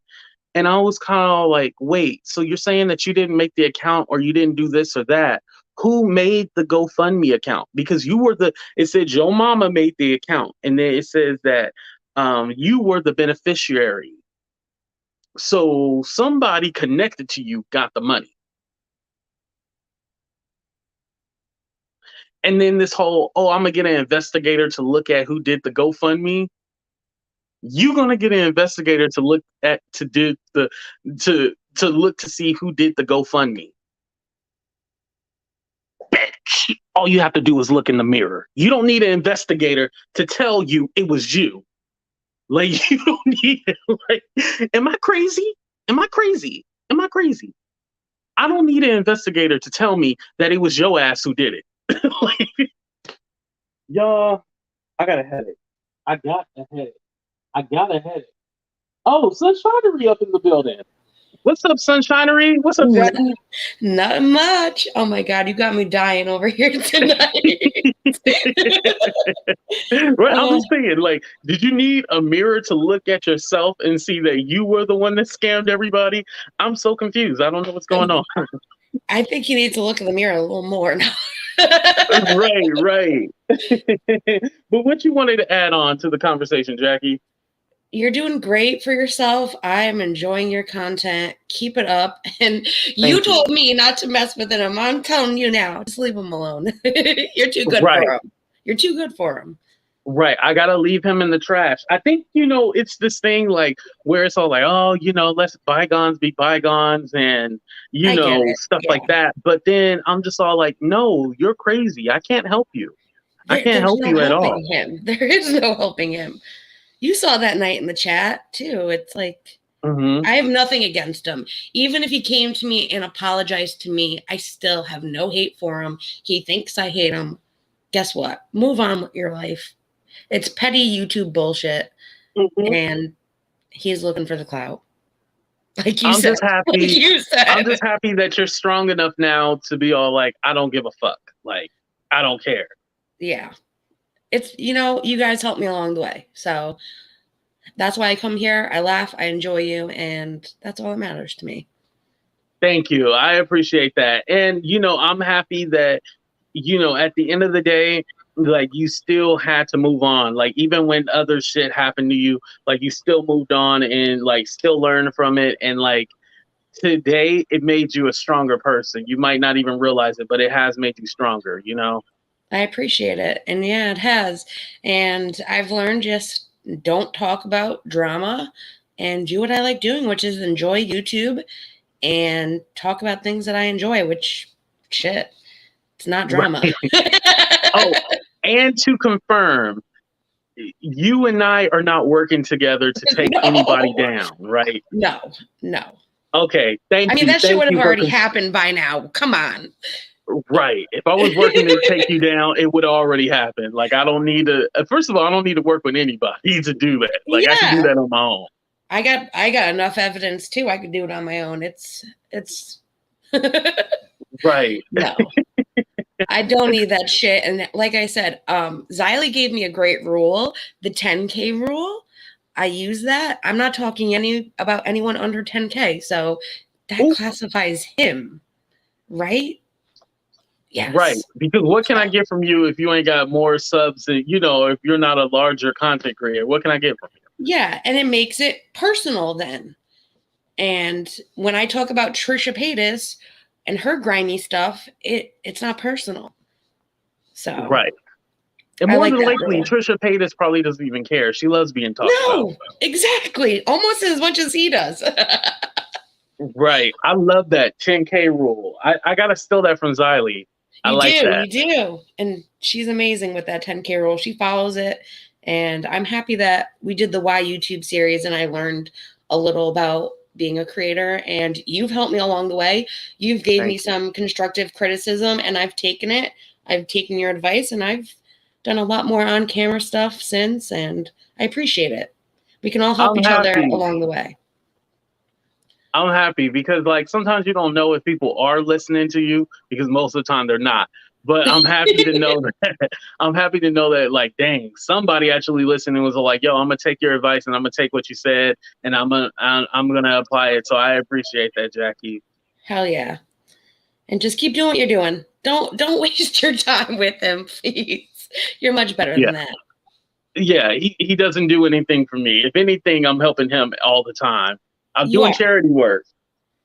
And I was kind of like, wait, so you're saying that you didn't make the account or you didn't do this or that? Who made the GoFundMe account? Because it said your mama made the account. And then it says that you were the beneficiary. So somebody connected to you got the money. And then this whole, I'm going to get an investigator to look at who did the GoFundMe. You're gonna get an investigator to look to look to see who did the GoFundMe. Bitch. All you have to do is look in the mirror. You don't need an investigator to tell you it was you. Like, you don't need it. Like, am I crazy? Am I crazy? Am I crazy? I don't need an investigator to tell me that it was your ass who did it. Like, y'all, I got a headache. I got a headache. Oh, Sunshinery up in the building. What's up, Sunshinery? What's up, Jackie? Not much. Oh my God, you got me dying over here tonight. Right, I'm just thinking, like, did you need a mirror to look at yourself and see that you were the one that scammed everybody? I'm so confused. I don't know what's going on. I think you need to look in the mirror a little more now. Right, right. But what you wanted to add on to the conversation, Jackie? You're doing great for yourself. I am enjoying your content. Keep it up. And you Thank you. told me not to mess with him. I'm telling you now, just leave him alone. You're too good Right. for him. You're too good for him. Right. I gotta leave him in the trash. I think, it's this thing like where it's all like, oh, let's bygones be bygones and, I get it. stuff Yeah. like that. But then I'm just all like, no, you're crazy. I can't help you. I can't There's help no you at helping all. him. There is no helping him. You saw that night in the chat too. It's like, Mm-hmm. I have nothing against him. Even if he came to me and apologized to me, I still have no hate for him. He thinks I hate him. Guess what? Move on with your life. It's petty YouTube bullshit. Mm-hmm. And he's looking for the clout. Like I'm said. just happy. Like you said. I'm just happy that you're strong enough now to be all like, I don't give a fuck. Like, I don't care. Yeah. It's, you guys helped me along the way. So that's why I come here. I laugh. I enjoy you. And that's all that matters to me. Thank you. I appreciate that. And, I'm happy that, at the end of the day, like you still had to move on. Like even when other shit happened to you, like you still moved on and like still learned from it. And like today it made you a stronger person. You might not even realize it, but it has made you stronger, I appreciate it. And yeah, it has. And I've learned just don't talk about drama and do what I like doing, which is enjoy YouTube and talk about things that I enjoy, which shit, it's not drama. Right. Oh, and to confirm, you and I are not working together to take anybody down, right? No. Okay, thank you. I mean, that shit would have already happened by now. Come on. Right. If I was working to take you down, it would already happen. Like, I don't need to, first of all, I don't need to work with anybody to do that. Like, I can do that on my own. I got enough evidence too. I could do it on my own. It's right. No. I don't need that shit. And like I said, Xylee gave me a great rule, the 10K rule. I use that. I'm not talking about anyone under 10K. So that classifies him, right? Yes. Right. Because what can I get from you if you ain't got more subs and, if you're not a larger content creator? What can I get from you? Yeah. And it makes it personal then. And when I talk about Trisha Paytas and her grimy stuff, it's not personal. So right. And more than likely, Trisha Paytas probably doesn't even care. She loves being talked about. No, exactly. Almost as much as he does. Right. I love that 10K rule. I got to steal that from Xylee. I like that. You do. And she's amazing with that 10K rule. She follows it. And I'm happy that we did the Why YouTube series and I learned a little about being a creator. And you've helped me along the way. You've gave me some constructive criticism and I've taken it. I've taken your advice and I've done a lot more on camera stuff since. And I appreciate it. We can all help each other along the way. I'm happy because like sometimes you don't know if people are listening to you because most of the time they're not. But I'm happy to know that like, dang, somebody actually listening was like, yo, I'm gonna take your advice and I'm gonna take what you said and I'm gonna apply it. So I appreciate that, Jackie. Hell yeah. And just keep doing what you're doing. Don't waste your time with him, please. You're much better than that. Yeah, he doesn't do anything for me. If anything, I'm helping him all the time. I'm doing charity work.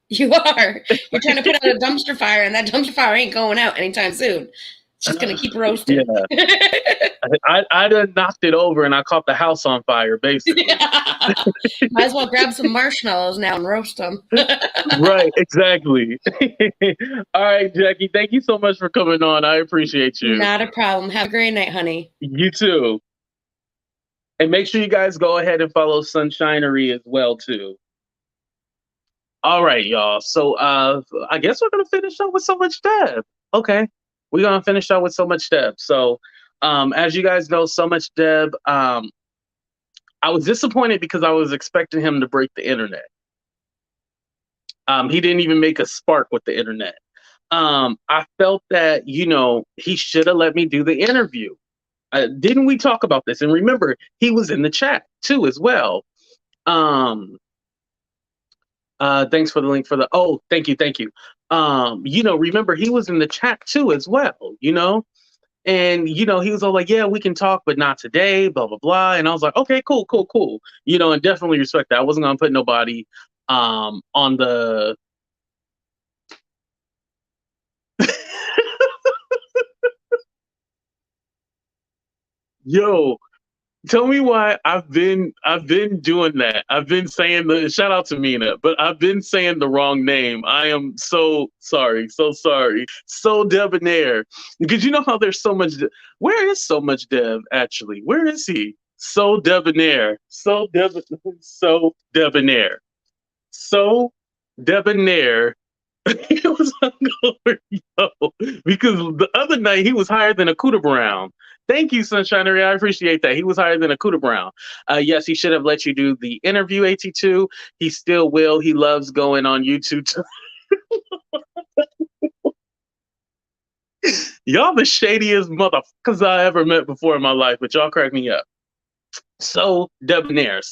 You are. You're trying to put out a dumpster fire, and that dumpster fire ain't going out anytime soon. It's just going to keep roasting. Yeah. I done knocked it over, and I caught the house on fire, basically. Might as well grab some marshmallows now and roast them. Right, exactly. All right, Jackie, thank you so much for coming on. I appreciate you. Not a problem. Have a great night, honey. You too. And make sure you guys go ahead and follow Sunshinery as well, too. All right, y'all. So I guess we're going to finish up with So Much Deb. Okay. We're going to finish up with So Much Deb. So as you guys know, So Much Deb, I was disappointed because I was expecting him to break the internet. He didn't even make a spark with the internet. I felt that, he should have let me do the interview. Didn't we talk about this? And remember, he was in the chat too as well. Thanks for the link for the thank you. remember he was in the chat too as well, and he was all like, yeah, we can talk, but not today, blah blah blah. And I was like, okay, cool, cool, cool, and definitely respect that. I wasn't gonna put nobody on the yo. Tell me why I've been doing that. I've been saying the shout out to Mina, but I've been saying the wrong name. I am so sorry, so sorry. SoDebNair, because you know how there's so much. Where is so much Dev actually? Where is he? SoDebNair, so debonair, so debonair. It was hungover, because the other night he was higher than a Cooter Brown. Thank you, Sunshiner. I appreciate that. He was higher than a Cooter Brown. Yes, he should have let you do the interview, AT2. He still will. He loves going on YouTube. Y'all the shadiest motherfuckers I ever met before in my life, but y'all crack me up. SoDebNair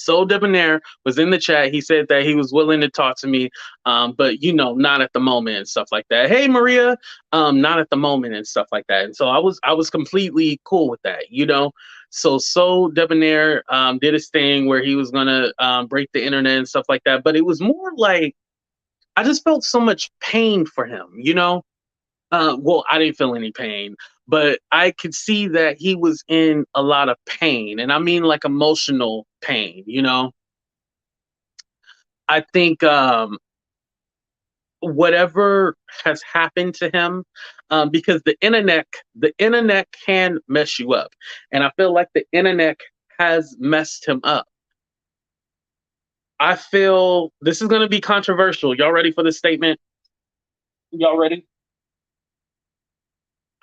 was in the chat. He said that he was willing to talk to me, but not at the moment and stuff like that. Hey Maria, not at the moment and stuff like that. And so I was completely cool with that, So SoDebNair did his thing where he was gonna break the internet and stuff like that. But it was more like I just felt so much pain for him, well, I didn't feel any pain, but I could see that he was in a lot of pain. And I mean like emotional pain, I think whatever has happened to him, because the internet can mess you up. And I feel like the internet has messed him up. I feel this is going to be controversial. Y'all ready for the statement? Y'all ready?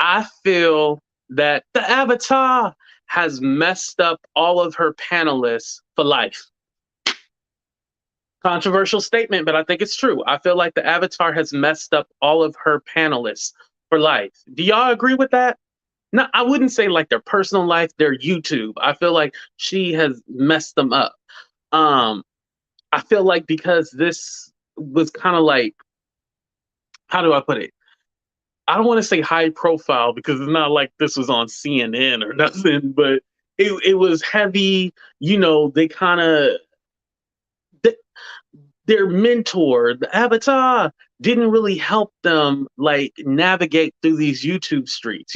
I feel that the Avatar has messed up all of her panelists for life. Controversial statement, but I think it's true. I feel like the Avatar has messed up all of her panelists for life. Do y'all agree with that? No, I wouldn't say like their personal life, their YouTube. I feel like she has messed them up. I feel like because this was kind of like, how do I put it? I don't want to say high profile because it's not like this was on CNN or nothing, but it was heavy. They kind of, their mentor, the Avatar, didn't really help them like navigate through these YouTube streets.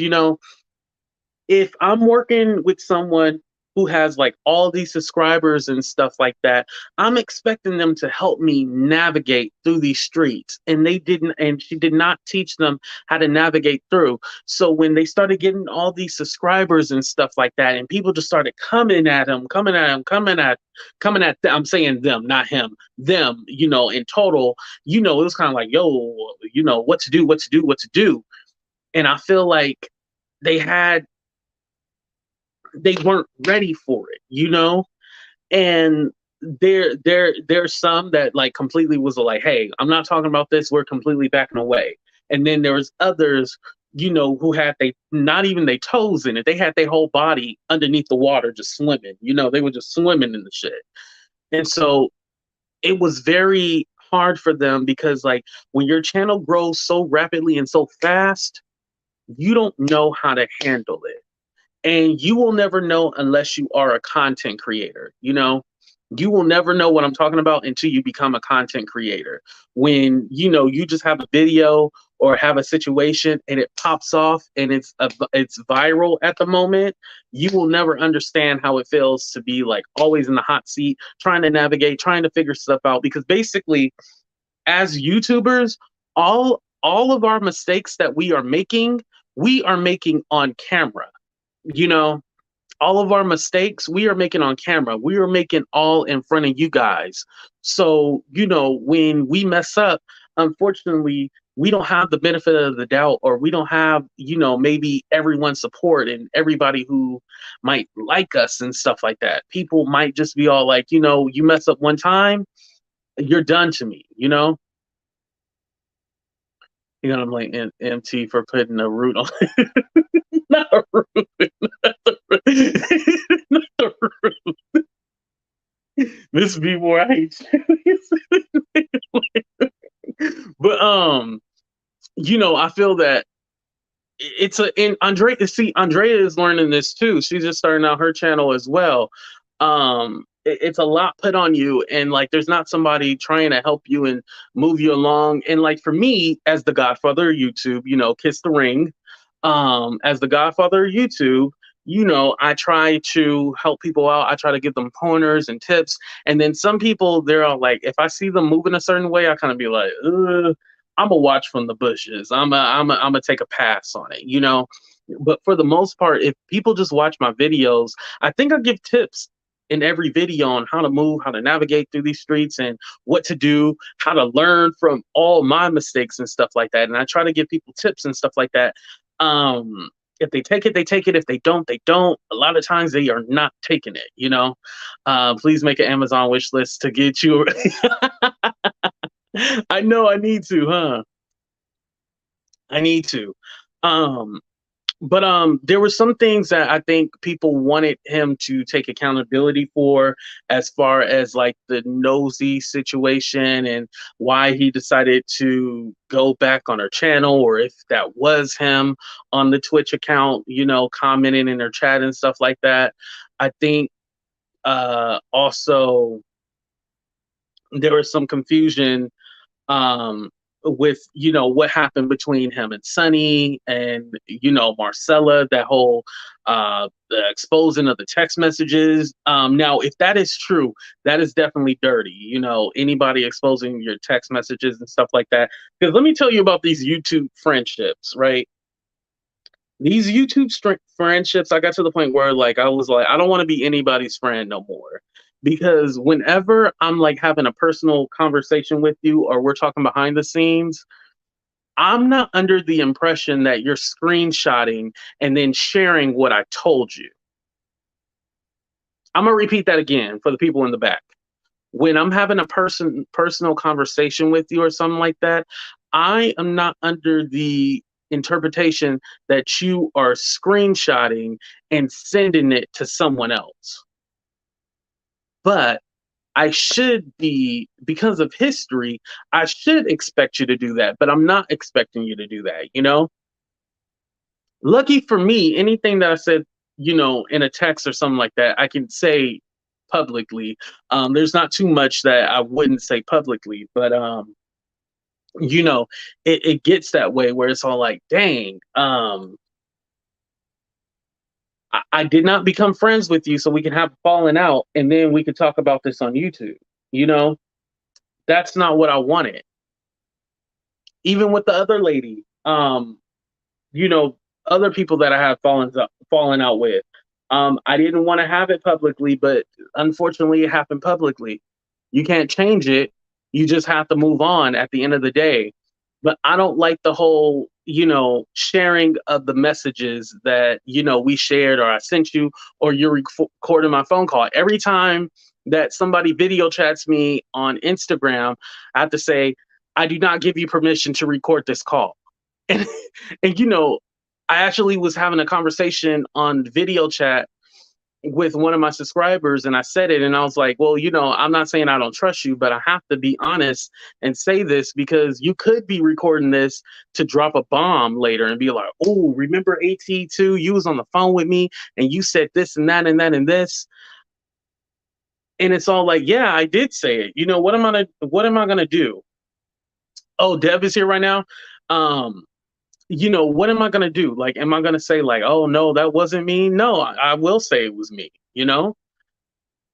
If I'm working with someone who has like all these subscribers and stuff like that, I'm expecting them to help me navigate through these streets. And they didn't, and she did not teach them how to navigate through. So when they started getting all these subscribers and stuff like that, and people just started coming at them, I'm saying them, not him, them, in total, it was kind of like, yo, what to do. And I feel like they weren't ready for it, and there's some that like completely was like, hey, I'm not talking about this, we're completely backing away. And then there was others, who had not even their toes in it, they had their whole body underneath the water just swimming, they were just swimming in the shit. And so it was very hard for them because like when your channel grows so rapidly and so fast, you don't know how to handle it. And you will never know unless you are a content creator. You will never know what I'm talking about until you become a content creator. When, you just have a video or have a situation and it pops off and it's viral at the moment, you will never understand how it feels to be like always in the hot seat, trying to navigate, trying to figure stuff out. Because basically, as YouTubers, all of our mistakes that we are making on camera. All of our mistakes we are making on camera. We are making all in front of you guys. So, when we mess up, unfortunately, we don't have the benefit of the doubt, or we don't have, maybe everyone's support and everybody who might like us and stuff like that. People might just be all like, you mess up one time, you're done to me, I'm like MT for putting a root on not a root, not the root. Miss B more I hate you. But I feel that and Andrea is learning this too. She's just starting out her channel as well. It's a lot put on you, and like there's not somebody trying to help you and move you along. And like for me, as the Godfather of YouTube, kiss the ring. As the Godfather of YouTube, I try to help people out. I try to give them pointers and tips. And then some people, they're all like, if I see them moving a certain way, I kind of be like, I'm gonna watch from the bushes. I'm gonna take a pass on it. But for the most part, if people just watch my videos, I think I give tips in every video on how to move, how to navigate through these streets, and what to do, how to learn from all my mistakes and stuff like that. And I try to give people tips and stuff like that. If they take it, they take it. If they don't, they don't. A lot of times they are not taking it. Please make an Amazon wish list to get you. I know I need to, huh? I need to. But there were some things that I think people wanted him to take accountability for, as far as like the nosy situation and why he decided to go back on her channel, or if that was him on the Twitch account, commenting in her chat and stuff like that. I think also there was some confusion with what happened between him and Sonny and Marcella, that whole the exposing of the text messages. Now if that is true, that is definitely dirty. Anybody exposing your text messages and stuff like that. Because let me tell you about these YouTube friendships, right? These YouTube friendships, I got to the point where like I was like, I don't want to be anybody's friend no more. Because whenever I'm like having a personal conversation with you, or we're talking behind the scenes, I'm not under the impression that you're screenshotting and then sharing what I told you. I'm gonna repeat that again for the people in the back. When I'm having a personal conversation with you or something like that, I am not under the interpretation that you are screenshotting and sending it to someone else. But I should be, because of history, I should expect you to do that, but I'm not expecting you to do that. Lucky for me, anything that I said, in a text or something like that, I can say publicly. There's not too much that I wouldn't say publicly, but it gets that way where it's all like, dang, I did not become friends with you so we can have a falling out and then we could talk about this on YouTube. That's not what I wanted. Even with the other lady, other people that I have fallen out with, I didn't want to have it publicly, but unfortunately it happened publicly. You can't change it. You just have to move on at the end of the day. But I don't like the whole, sharing of the messages that, we shared, or I sent you, or you're recording my phone call. Every time that somebody video chats me on Instagram, I have to say, I do not give you permission to record this call. And I actually was having a conversation on video chat with one of my subscribers, and I said it, and I was like, well, I'm not saying I don't trust you, but I have to be honest and say this, because you could be recording this to drop a bomb later and be like, oh, remember AT2, you was on the phone with me and you said this and that and that and this. And it's all like, yeah, I did say it. What am I gonna do? Oh, Dev is here right now. What am I going to do? Like, am I going to say like, oh no, that wasn't me? No, I will say it was me,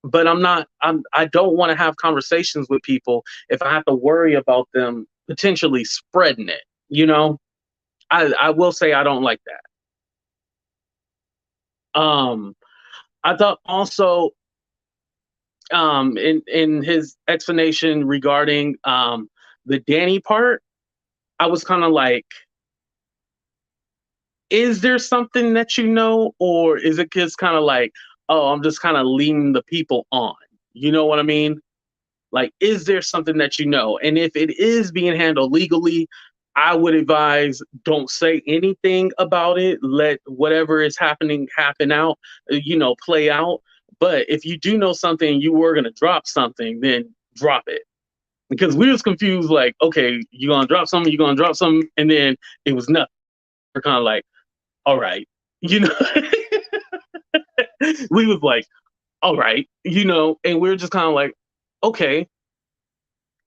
but I don't want to have conversations with people if I have to worry about them potentially spreading it, I will say I don't like that. I thought also, in his explanation regarding, the Danny part, I was kind of like, is there something that or is it just kind of like, oh, I'm just kind of leading the people on? You know what I mean? Like, is there something that And if it is being handled legally, I would advise, don't say anything about it. Let whatever is happening happen out, play out. But if you do know something, you were going to drop something, then drop it. because we was confused, like, okay, you gonna drop something, and then it was nothing. We're kind of like, all right, you know, we was like, all right, you know, and we are just kind of like, okay.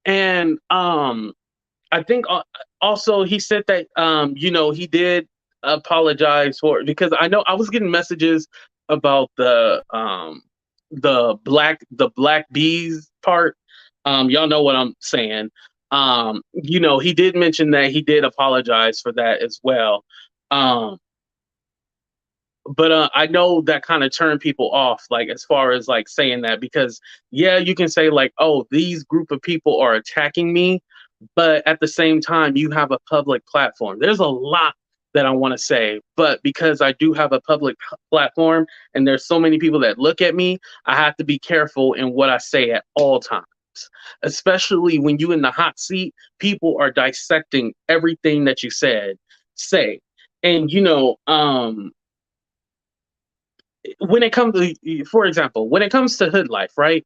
And I think also he said that you know, he did apologize for, because I know I was getting messages about the black bees part. Y'all know what I'm saying. You know, he did mention that he did apologize for that as well. Um, but I know that kind of turned people off, like as far as like saying that, because yeah, you can say like, oh, these group of people are attacking me, but at the same time, you have a public platform. There's a lot that I want to say, but because I do have a public platform and there's so many people that look at me, I have to be careful in what I say at all times. Especially when you in the hot seat, people are dissecting everything that you say. And you know, when it comes to, for example, when it comes to hood life, right?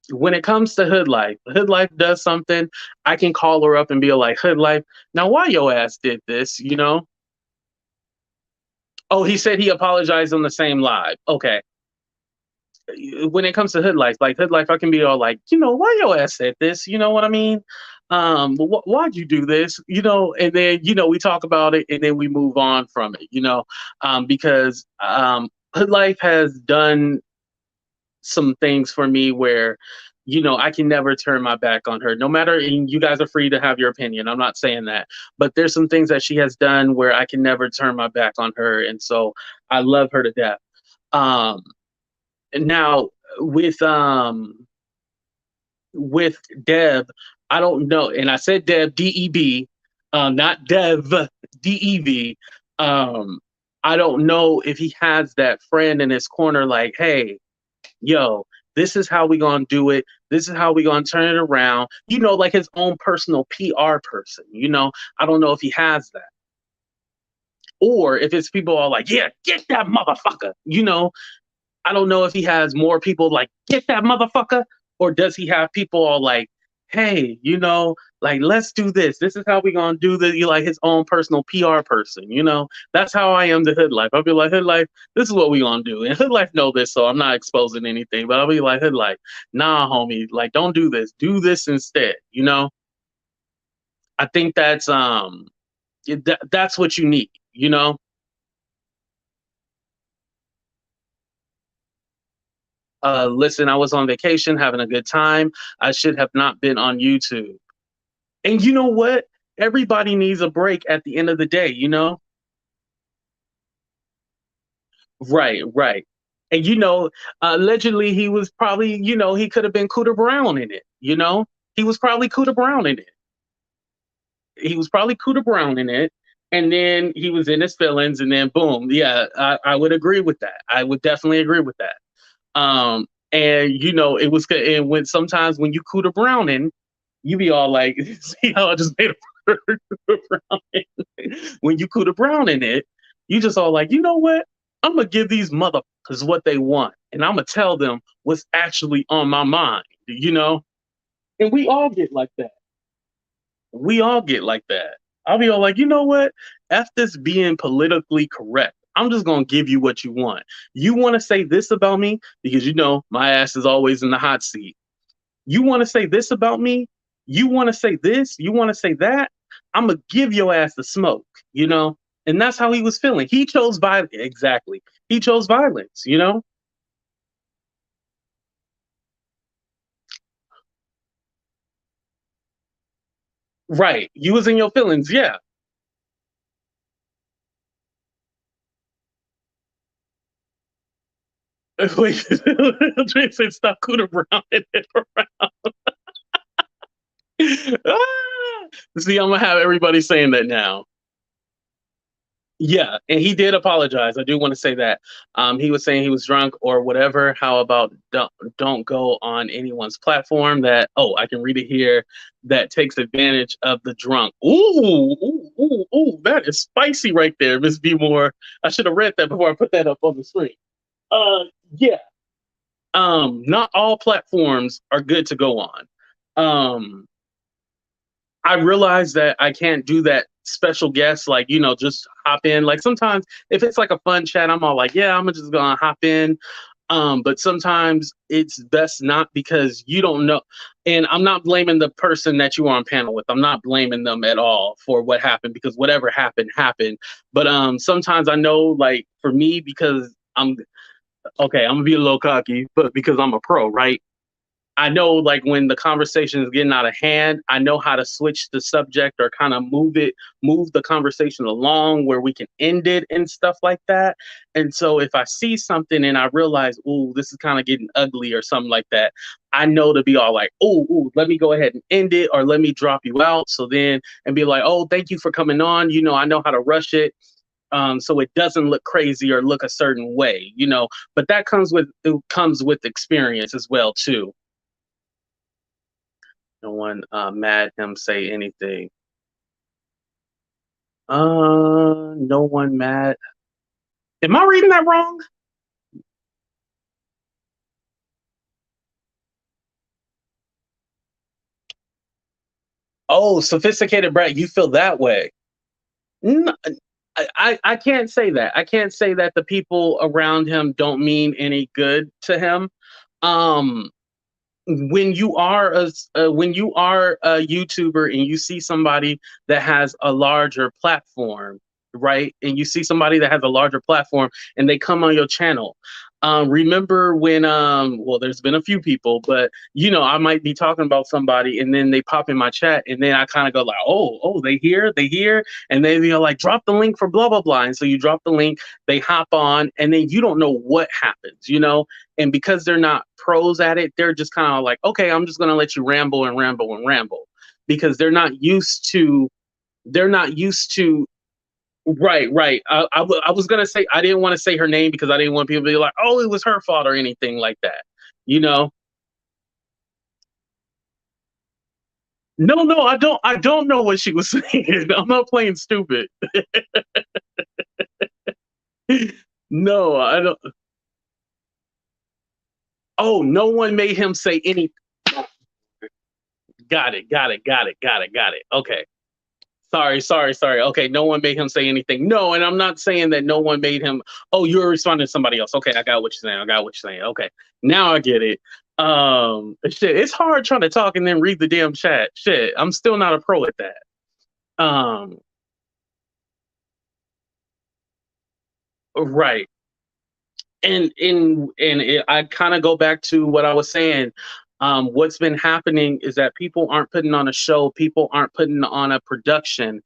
When it comes to hood life does something, I can call her up and be like, hood life, now why your ass did this, you know? Oh, he said he apologized on the same live. Okay. When it comes to hood life, like hood life, I can be all like, you know, why your ass said this? You know what I mean? Why'd you do this? You know, and then, you know, we talk about it and then we move on from it, you know, because hood life has done some things for me where, you know, I can never turn my back on her, no matter, and you guys are free to have your opinion, I'm not saying that, but there's some things that she has done where I can never turn my back on her, and so I love her to death. um Now with Deb, I don't know, and I said Deb, DEB, not Dev, DEV. um I don't know if he has that friend in his corner like, hey, yo, this is how we gonna do it. This is how we gonna turn it around. You know, like his own personal PR person. You know, I don't know if he has that, or if it's people all like, yeah, get that motherfucker. You know, I don't know if he has more people like, get that motherfucker, or does he have people all like, hey, you know, like, let's do this. This is how we gonna do this. You like his own personal PR person, you know? That's how I am to Hood Life. I'll be like, Hood Life, this is what we gonna do. And Hood Life know this, so I'm not exposing anything, but I'll be like, Hood Life, nah, homie, like, don't do this. Do this instead, you know? I think that's what you need, you know? Listen, I was on vacation having a good time. I should have not been on YouTube. And you know what? Everybody needs a break at the end of the day, you know? Right, right. And you know, allegedly he was probably, you know, he could have been Cooter Brown in it, you know? He was probably Cooter Brown in it. He was probably Cooter Brown in it. And then he was in his feelings, and then boom. Yeah, I would agree with that. I would definitely agree with that. And you know, it was, and when sometimes when you Cooter Brown in, you be all like, see how I just made a brown when you Cooter Brown in it, you just all like, you know what? I'm gonna give these motherfuckers what they want, and I'm gonna tell them what's actually on my mind, you know? And we all get like that. We all get like that. I'll be all like, you know what? F this being politically correct. I'm just gonna give you what you want. You wanna say this about me? Because you know my ass is always in the hot seat. You wanna say this about me? You wanna say this? You wanna say that? I'm gonna give your ass the smoke, you know? And that's how he was feeling. He chose violence. Exactly. He chose violence, you know? Right. You was in your feelings, yeah. Wait, Dre said stop cooning around it around. Ah! See, I'm gonna have everybody saying that now. Yeah, and he did apologize. I do want to say that. He was saying he was drunk or whatever. How about don't go on anyone's platform that, oh, I can read it here, that takes advantage of the drunk. Ooh, that is spicy right there, Miss B More. I should have read that before I put that up on the screen. Yeah. Not all platforms are good to go on. I realize that I can't do that special guest, like, just hop in. Like sometimes if it's like a fun chat, I'm all like, yeah, I'm just gonna hop in. But sometimes it's best not, because you don't know. And I'm not blaming the person that you were on panel with. I'm not blaming them at all for what happened, because whatever happened, happened. But sometimes I know, like for me, because I'm gonna be a little cocky, but because I'm a pro, right? I know, like, when the conversation is getting out of hand, I know how to switch the subject or kind of move the conversation along where we can end it and stuff like that. And so if I see something and I realize, ooh, this is kind of getting ugly or something like that, I know to be all like, ooh, let me go ahead and end it, or let me drop you out. So then, and be like, oh, thank you for coming on. I know how to rush it. So it doesn't look crazy or look a certain way, but that comes with experience as well too. No one mad him say anything. No one mad. Am I reading that wrong? Oh, sophisticated brat, you feel that way. No, I can't say that. I can't say that the people around him don't mean any good to him. Um, when you are a YouTuber and you see somebody that has a larger platform, right? And you see somebody that has a larger platform and they come on your channel. Remember when well, there's been a few people, but I might be talking about somebody and then they pop in my chat and then I kind of go like, oh, they here, and then like, drop the link for blah blah blah. And so you drop the link, they hop on, and then you don't know what happens, and because they're not pros at it, they're just kind of like, okay, I'm just gonna let you ramble and ramble and ramble, because they're not used to right. I was gonna say, I didn't want to say her name because I didn't want people to be like, oh, it was her fault or anything like that. No, I don't know what she was saying. I'm not playing stupid. No, I don't. Oh, no one made him say any. Got it. Okay. Sorry. Okay, no one made him say anything. No, and I'm not saying that no one made him. Oh, you're responding to somebody else. Okay, I got what you're saying. Okay, now I get it. Shit, it's hard trying to talk and then read the damn chat. Shit, I'm still not a pro at that. Right. I kind of go back to what I was saying. What's been happening is that people aren't putting on a show, people aren't putting on a production,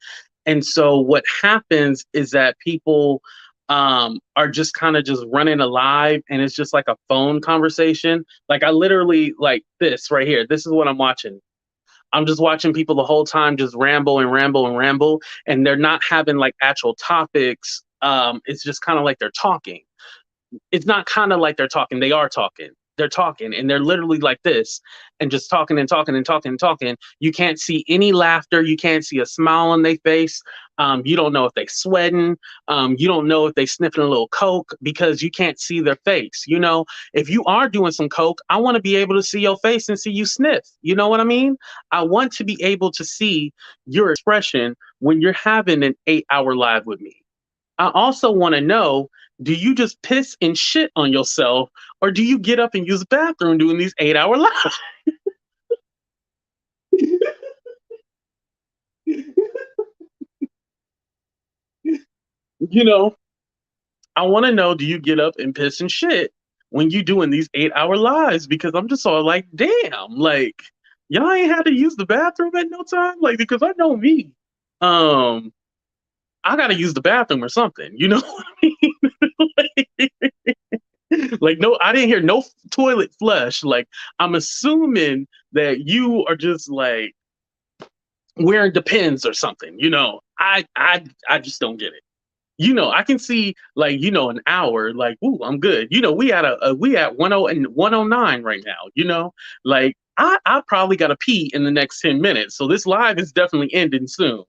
and so what happens is that people are just kind of just running alive, and it's just like a phone conversation. Like, I literally, like, this right here. This is what I'm watching. I'm just watching people the whole time just ramble and ramble and ramble, and they're not having like actual topics. It's just kind of like they're talking. It's not kind of like they're talking. They are talking. They're talking, and they're literally like this, and just talking and talking and talking and talking. You can't see any laughter. You can't see a smile on their face. You don't know if they sweating. You don't know if they sniffing a little coke, because you can't see their face. If you are doing some coke, I want to be able to see your face and see you sniff. You know what I mean? I want to be able to see your expression when you're having an 8-hour live with me. I also want to know, do you just piss and shit on yourself, or do you get up and use the bathroom doing these 8-hour lives? I want to know, do you get up and piss and shit when you doing these 8-hour lives? Because I'm just all like, damn, like, y'all ain't had to use the bathroom at no time? Like, because I know me. I gotta use the bathroom or something. You know what I mean? Like, no, I didn't hear no toilet flush. Like, I'm assuming that you are just like wearing Depends or something. I just don't get it. I can see, like, an hour, like, ooh, I'm good. We at 109 right now. Like, I probably gotta pee in the next 10 minutes. So this live is definitely ending soon.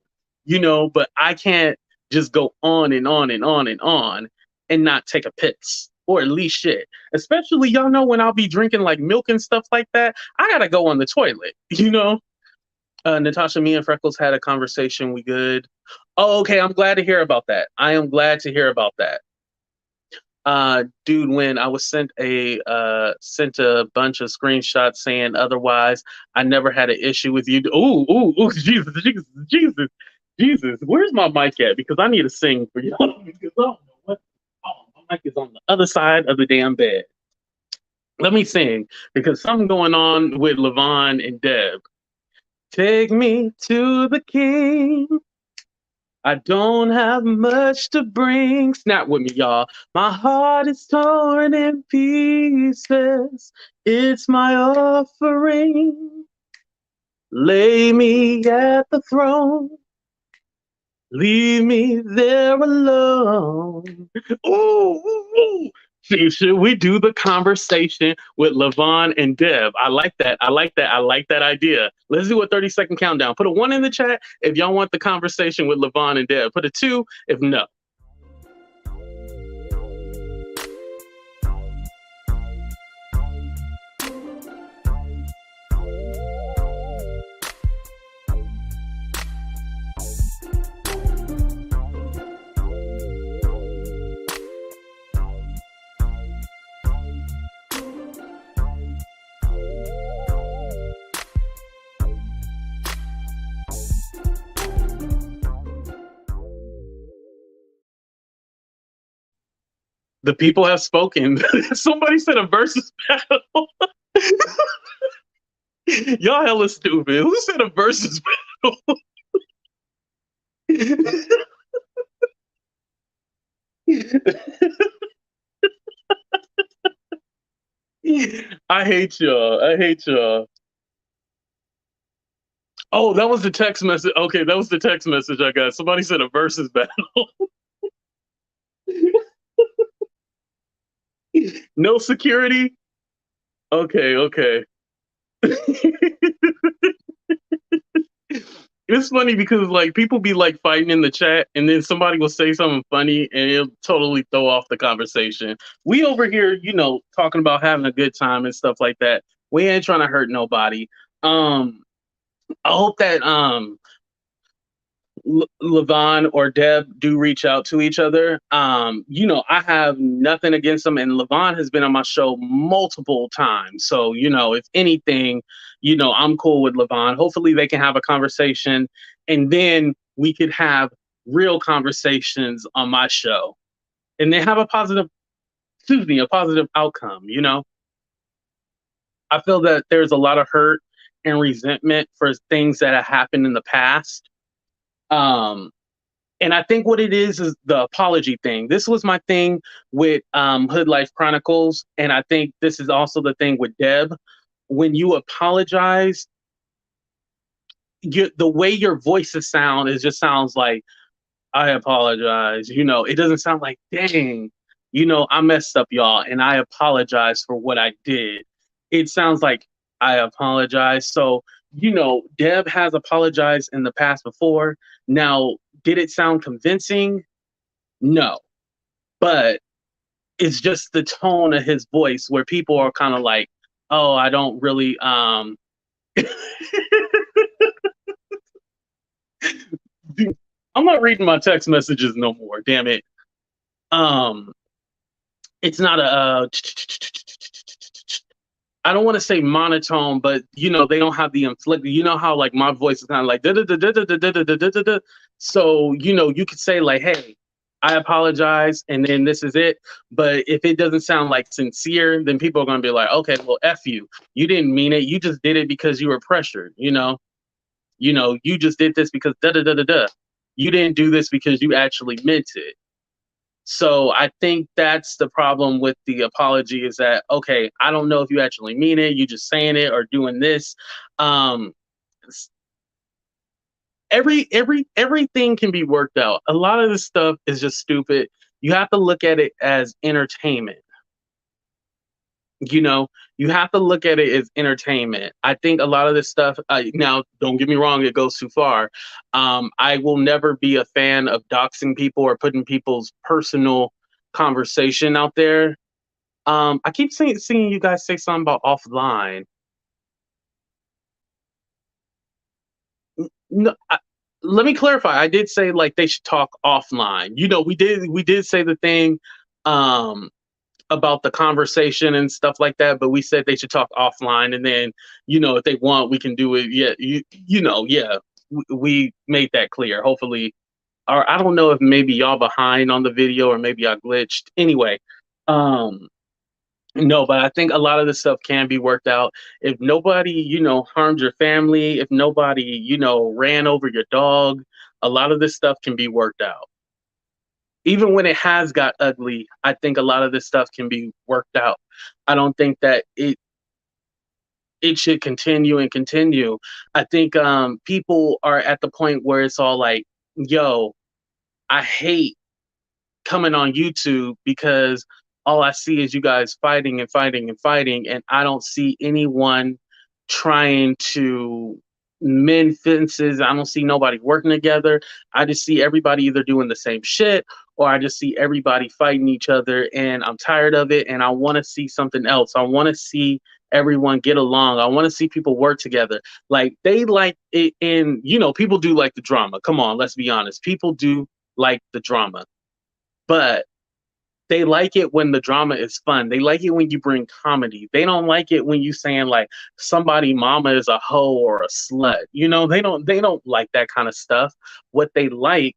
But I can't just go on and on and on and on and not take a piss. or at least shit. Especially, y'all know when I'll be drinking like milk and stuff like that, I gotta go on the toilet, you know? Natasha, me and Freckles had a conversation. We good. Oh, okay. I'm glad to hear about that. I am glad to hear about that. Dude, when I was sent a bunch of screenshots saying otherwise, I never had an issue with you. Ooh, Jesus. Where's my mic at? Because I need to sing for y'all. Because I don't know what. Oh, my mic is on the other side of the damn bed. Let me sing because something going on with Levon and Deb. Take me to the king. I don't have much to bring. Snap with me, y'all. My heart is torn in pieces. It's my offering. Lay me at the throne. Leave me there alone. Ooh. Should we do the conversation with Levon and Deb? I like that. I like that idea. Let's do a 30-second countdown. Put a 1 in the chat if y'all want the conversation with Levon and Deb. Put a 2 if no. The people have spoken. Somebody said a versus battle. Y'all hella stupid. Who said a versus battle? I hate y'all. Oh, that was the text message. Okay, that was the text message I got. Somebody said a versus battle. No security? Okay. It's funny because like people be like fighting in the chat and then somebody will say something funny and it'll totally throw off the conversation. We over here, talking about having a good time and stuff like that. We ain't trying to hurt nobody. I hope that Levon or Deb do reach out to each other. I have nothing against them, and Levon has been on my show multiple times. So, if anything, I'm cool with Levon. Hopefully they can have a conversation and then we could have real conversations on my show and then have a positive outcome, I feel that there's a lot of hurt and resentment for things that have happened in the past. And I think what it is the apology thing. This was my thing with Hood Life Chronicles, and I think this is also the thing with Deb. When you apologize, the way your voices sound, it just sounds like, I apologize. It doesn't sound like, dang, I messed up, y'all, and I apologize for what I did. It sounds like, I apologize. So, Deb has apologized in the past before. Now, did it sound convincing? No. But it's just the tone of his voice where people are kind of like, oh, I don't really I'm not reading my text messages no more, damn it. It's not a I don't want to say monotone, but they don't have the inflict. How like my voice is kind of like da da da da da da da da da da. So you could say like, hey, I apologize, and then this is it. But if it doesn't sound like sincere, then people are gonna be like, okay, well, F you. You didn't mean it. You just did it because you were pressured. You just did this because da da da da da. You didn't do this because you actually meant it. So I think that's the problem with the apology is that, okay, I don't know if you actually mean it. You just saying it or doing this. Everything can be worked out. A lot of this stuff is just stupid. You have to look at it as entertainment. You have to look at it as entertainment. I think a lot of this stuff, now, don't get me wrong, it goes too far. I will never be a fan of doxing people or putting people's personal conversation out there. I keep seeing you guys say something about offline. No, let me clarify. I did say like they should talk offline. We did say the thing um about the conversation and stuff like that, but we said they should talk offline, and then if they want, we can do it. Yeah, yeah. We made that clear. Hopefully, or I don't know if maybe y'all behind on the video or maybe I glitched. Anyway, um no, but I think a lot of this stuff can be worked out. If nobody, harmed your family, if nobody, ran over your dog, a lot of this stuff can be worked out. Even when it has got ugly, I think a lot of this stuff can be worked out. I don't think that it should continue and continue. I think people are at the point where it's all like, yo, I hate coming on YouTube because all I see is you guys fighting and fighting and fighting, and I don't see anyone trying to mend fences. I don't see nobody working together. I just see everybody either doing the same shit, or I just see everybody fighting each other, and I'm tired of it, and I want to see something else. I want to see everyone get along. I want to see people work together. Like they like it, and people do like the drama. Come on, let's be honest. People do like the drama. But they like it when the drama is fun. They like it when you bring comedy. They don't like it when you saying like somebody mama is a hoe or a slut. They don't like that kind of stuff. What they like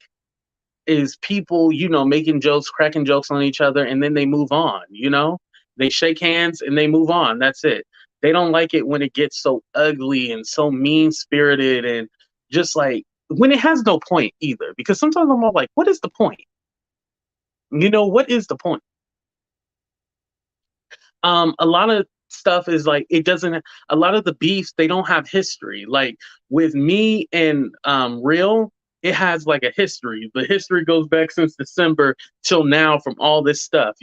is people, making jokes, cracking jokes on each other, and then they move on, They shake hands and they move on. That's it. They don't like it when it gets so ugly and so mean-spirited and just like when it has no point either. Because sometimes I'm all like, what is the point? What is the point? A lot of stuff is like a lot of the beefs, they don't have history. Like with me and Real, it has like a history. The history goes back since December till now from all this stuff,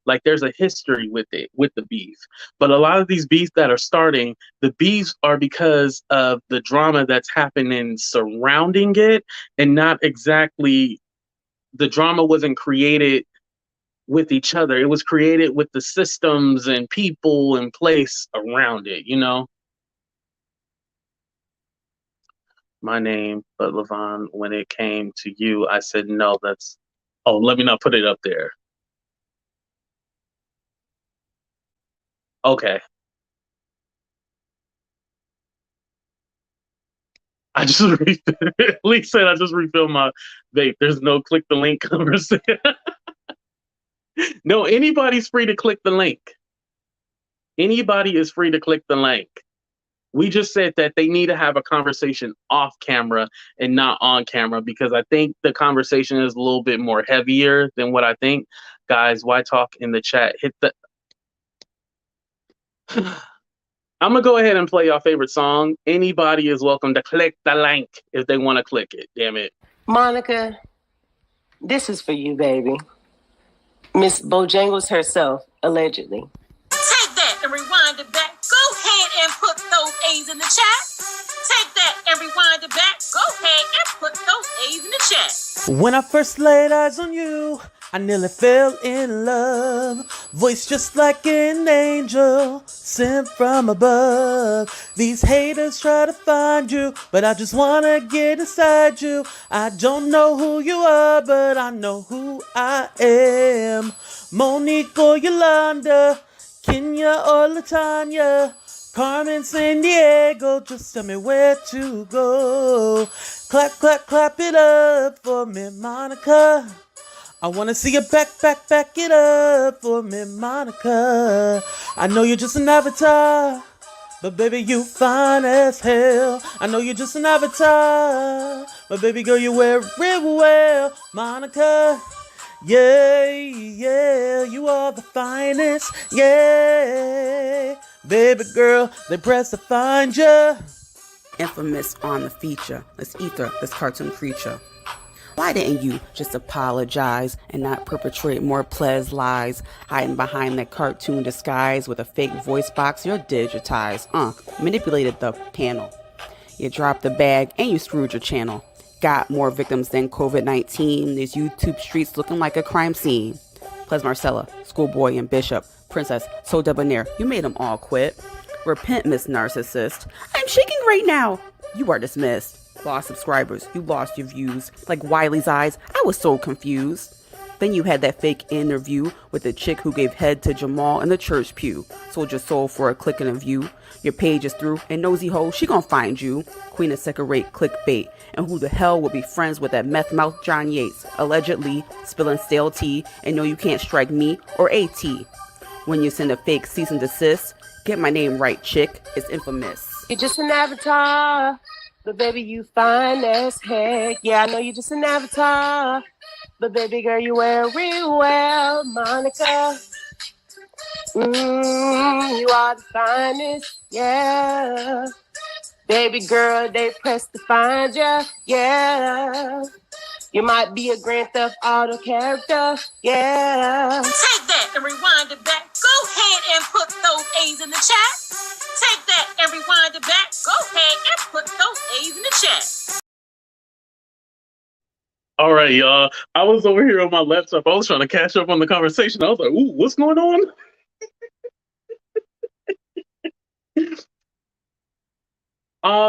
like there's a history with it, with the beef. But a lot of these beefs that are starting, the beefs are because of the drama that's happening surrounding it, and not exactly the drama wasn't created with each other. It was created with the systems and people in place around it, My name, but Levon, when it came to you, I said, no, let me not put it up there. Okay. I just Lee said I just refilled my vape. There's no click the link conversation. No, anybody's free to click the link. Anybody is free to click the link. We just said that they need to have a conversation off camera and not on camera, because I think the conversation is a little bit more heavier than what I think. Guys, why talk in the chat? Hit the... I'm going to go ahead and play your favorite song. Anybody is welcome to click the link if they want to click it. Damn it. Monica, this is for you, baby. Miss Bojangles herself, allegedly. Take that and rewind it back. Go ahead and put those A's in the chat. Take that and rewind it back. Go ahead and put those A's in the chat. When I first laid eyes on you, I nearly fell in love. Voice just like an angel sent from above. These haters try to find you, but I just wanna get inside you. I don't know who you are, but I know who I am. Monique or Yolanda, Kenya or Latanya, Carmen, San Diego, just tell me where to go. Clap, clap, clap it up for me, Monica. I wanna see you back it up for me, Monica. I know you're just an avatar, but baby, you fine as hell. I know you're just an avatar, but baby girl, you wear it real well, Monica. Yeah, you are the finest, yeah. Baby girl, they press to find you. Infamous on the feature. Let's ether this cartoon creature. Why didn't you just apologize and not perpetrate more ples lies, hiding behind that cartoon disguise with a fake voice box? You're digitized. Manipulated the panel. You dropped the bag and you screwed your channel. Got more victims than COVID-19. These YouTube streets looking like a crime scene. Plus Marcella, Schoolboy, and Bishop Princess SoDebNair, you made them all quit. Repent, Miss Narcissist. I'm shaking right now. You are dismissed. Lost subscribers, you lost your views. Like Wiley's eyes, I was so confused. Then you had that fake interview with the chick who gave head to Jamal in the church pew. Sold your soul for a click and a view. Your page is through, and nosy hoe, she gon' find you. Queen of second-rate clickbait. And who the hell will be friends with that meth mouth John Yates? Allegedly spilling stale tea, and no, you can't strike me or AT. When you send a fake cease and desist, get my name right, chick. It's infamous. You're just an avatar, but baby, you fine as heck. Yeah, I know you're just an avatar, but baby girl, you wear it real well, Monica. You are the finest, yeah. Baby girl, they pressed to find ya, yeah. You might be a Grand Theft Auto character, yeah. Take that and rewind it back. Go ahead and put those A's in the chat. Take that and rewind it back. Go ahead and put those A's in the chat. All right, y'all. I was over here on my laptop. I was trying to catch up on the conversation. I was like, ooh, what's going on?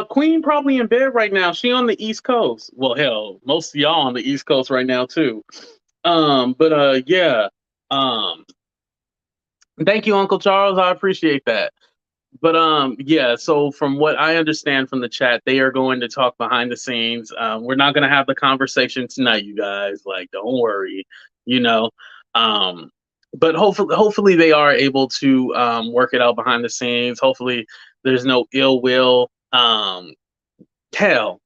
Queen probably in bed right now. She on the East Coast. Well, hell, most of y'all on the East Coast right now too. Yeah. Thank you, Uncle Charles. I appreciate that. But yeah, so from what I understand from the chat, they are going to talk behind the scenes. We're not gonna have the conversation tonight, you guys. Like, don't worry, you know. But hopefully they are able to work it out behind the scenes. Hopefully there's no ill will. Hell,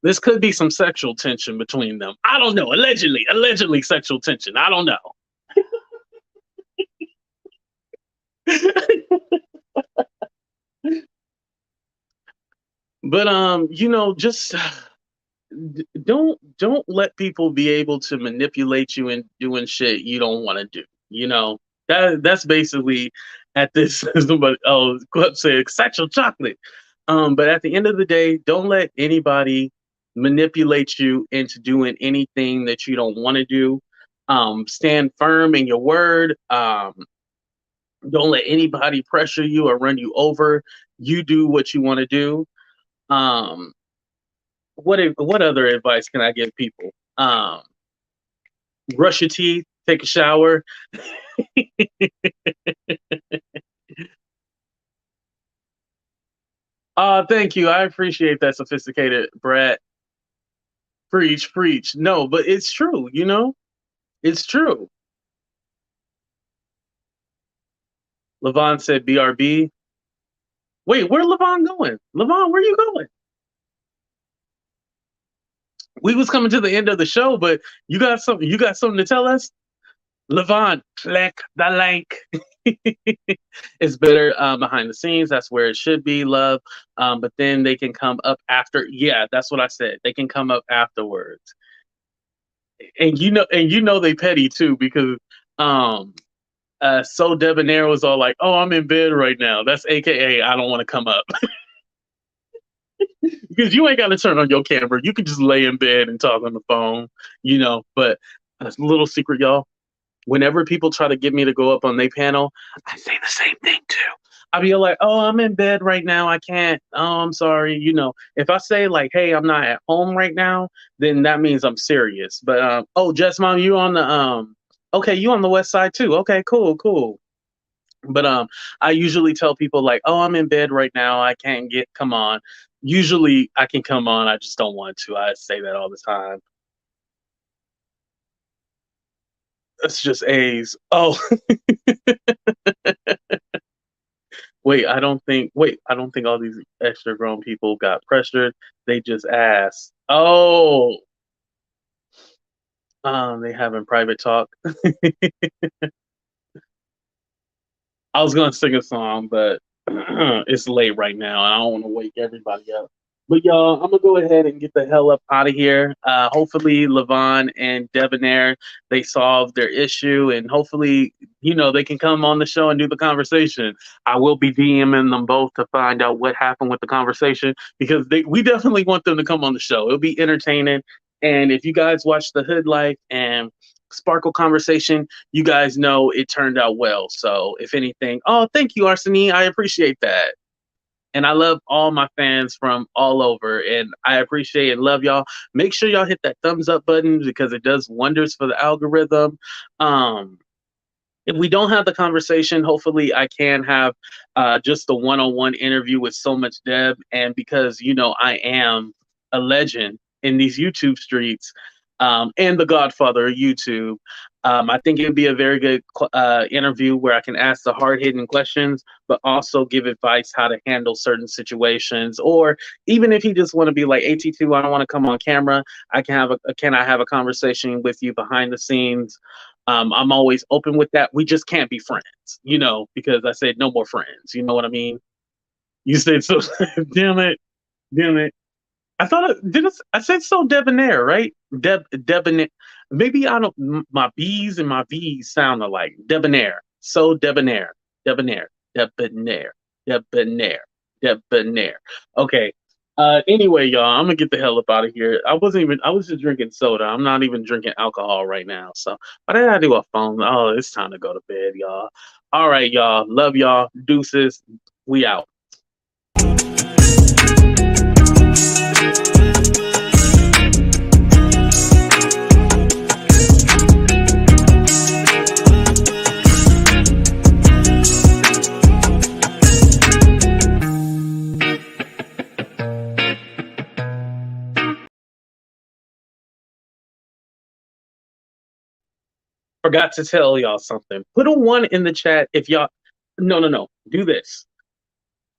this could be some sexual tension between them. I don't know. Allegedly sexual tension. I don't know. But you know, just don't let people be able to manipulate you in doing shit you don't want to do. You know, that's basically at this. Somebody, oh, Club said sexual chocolate. But at the end of the day, don't let anybody manipulate you into doing anything that you don't want to do. Stand firm in your word. Don't let anybody pressure you or run you over. You do what you want to do. What other advice can I give people? Brush your teeth, take a shower. Thank you. I appreciate that, sophisticated Brad. Preach. No, but it's true, you know? It's true. Levon said BRB. Wait, where Levon going? Levon, where you going? We was coming to the end of the show, but you got something to tell us? Levon, click the link. It's better behind the scenes. That's where it should be, love. But then they can come up after. Yeah, that's what I said. They can come up afterwards. And you know they petty too, because SoDebNair was all like, "Oh, I'm in bed right now." That's AKA I don't want to come up. Because you ain't got to turn on your camera. You can just lay in bed and talk on the phone, you know. But a little secret, y'all. Whenever people try to get me to go up on their panel, I say the same thing too. I'll be like, "Oh, I'm in bed right now. I can't. Oh, I'm sorry." You know, if I say like, "Hey, I'm not at home right now," then that means I'm serious. But oh, Jess Mom, you on the okay, you on the west side too. Okay, cool. But I usually tell people like, "Oh, I'm in bed right now. I can't come on." Usually I can come on. I just don't want to. I say that all the time. That's just A's. Oh. Wait, I don't think all these extra grown people got pressured. They just asked. Oh. They having private talk. I was gonna sing a song, but it's late right now, and I don't want to wake everybody up. But y'all, I'm gonna go ahead and get the hell up out of here. Hopefully, Levon and Debonair, they solve their issue, and hopefully, you know, they can come on the show and do the conversation. I will be DMing them both to find out what happened with the conversation, because we definitely want them to come on the show. It'll be entertaining, and if you guys watch The Hood Life and Sparkle conversation, you guys know it turned out well. So if anything, oh, thank you, Arsene. I appreciate that. And I love all my fans from all over, and I appreciate and love y'all. Make sure y'all hit that thumbs up button because it does wonders for the algorithm. If we don't have the conversation, hopefully I can have just a one-on-one interview with So Much Deb. And because, you know, I am a legend in these YouTube streets and the Godfather of YouTube, I think it would be a very good interview where I can ask the hard-hitting questions, but also give advice how to handle certain situations. Or even if you just want to be like, AT2, I don't want to come on camera, I can I have a conversation with you behind the scenes? I'm always open with that. We just can't be friends, you know, because I said no more friends. You know what I mean? You said so. Damn it. I thought I said SoDebNair, right? Debonair. Maybe I don't. My B's and my V's sound alike. Debonair. SoDebNair. Debonair. Debonair. Debonair. Debonair. Okay. Anyway, y'all, I'm gonna get the hell up out of here. I was just drinking soda. I'm not even drinking alcohol right now. So why did I do a phone? Oh, it's time to go to bed, y'all. All right, y'all. Love y'all. Deuces. We out. Forgot to tell y'all something. Put a 1 in the chat if y'all. No. Do this.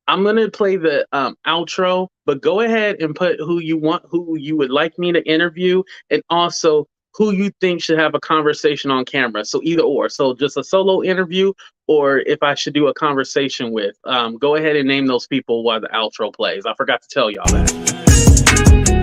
I'm gonna play the outro, but go ahead and put who you would like me to interview, and also who you think should have a conversation on camera. So either or. So just a solo interview, or if I should do a conversation with. Go ahead and name those people while the outro plays. I forgot to tell y'all that.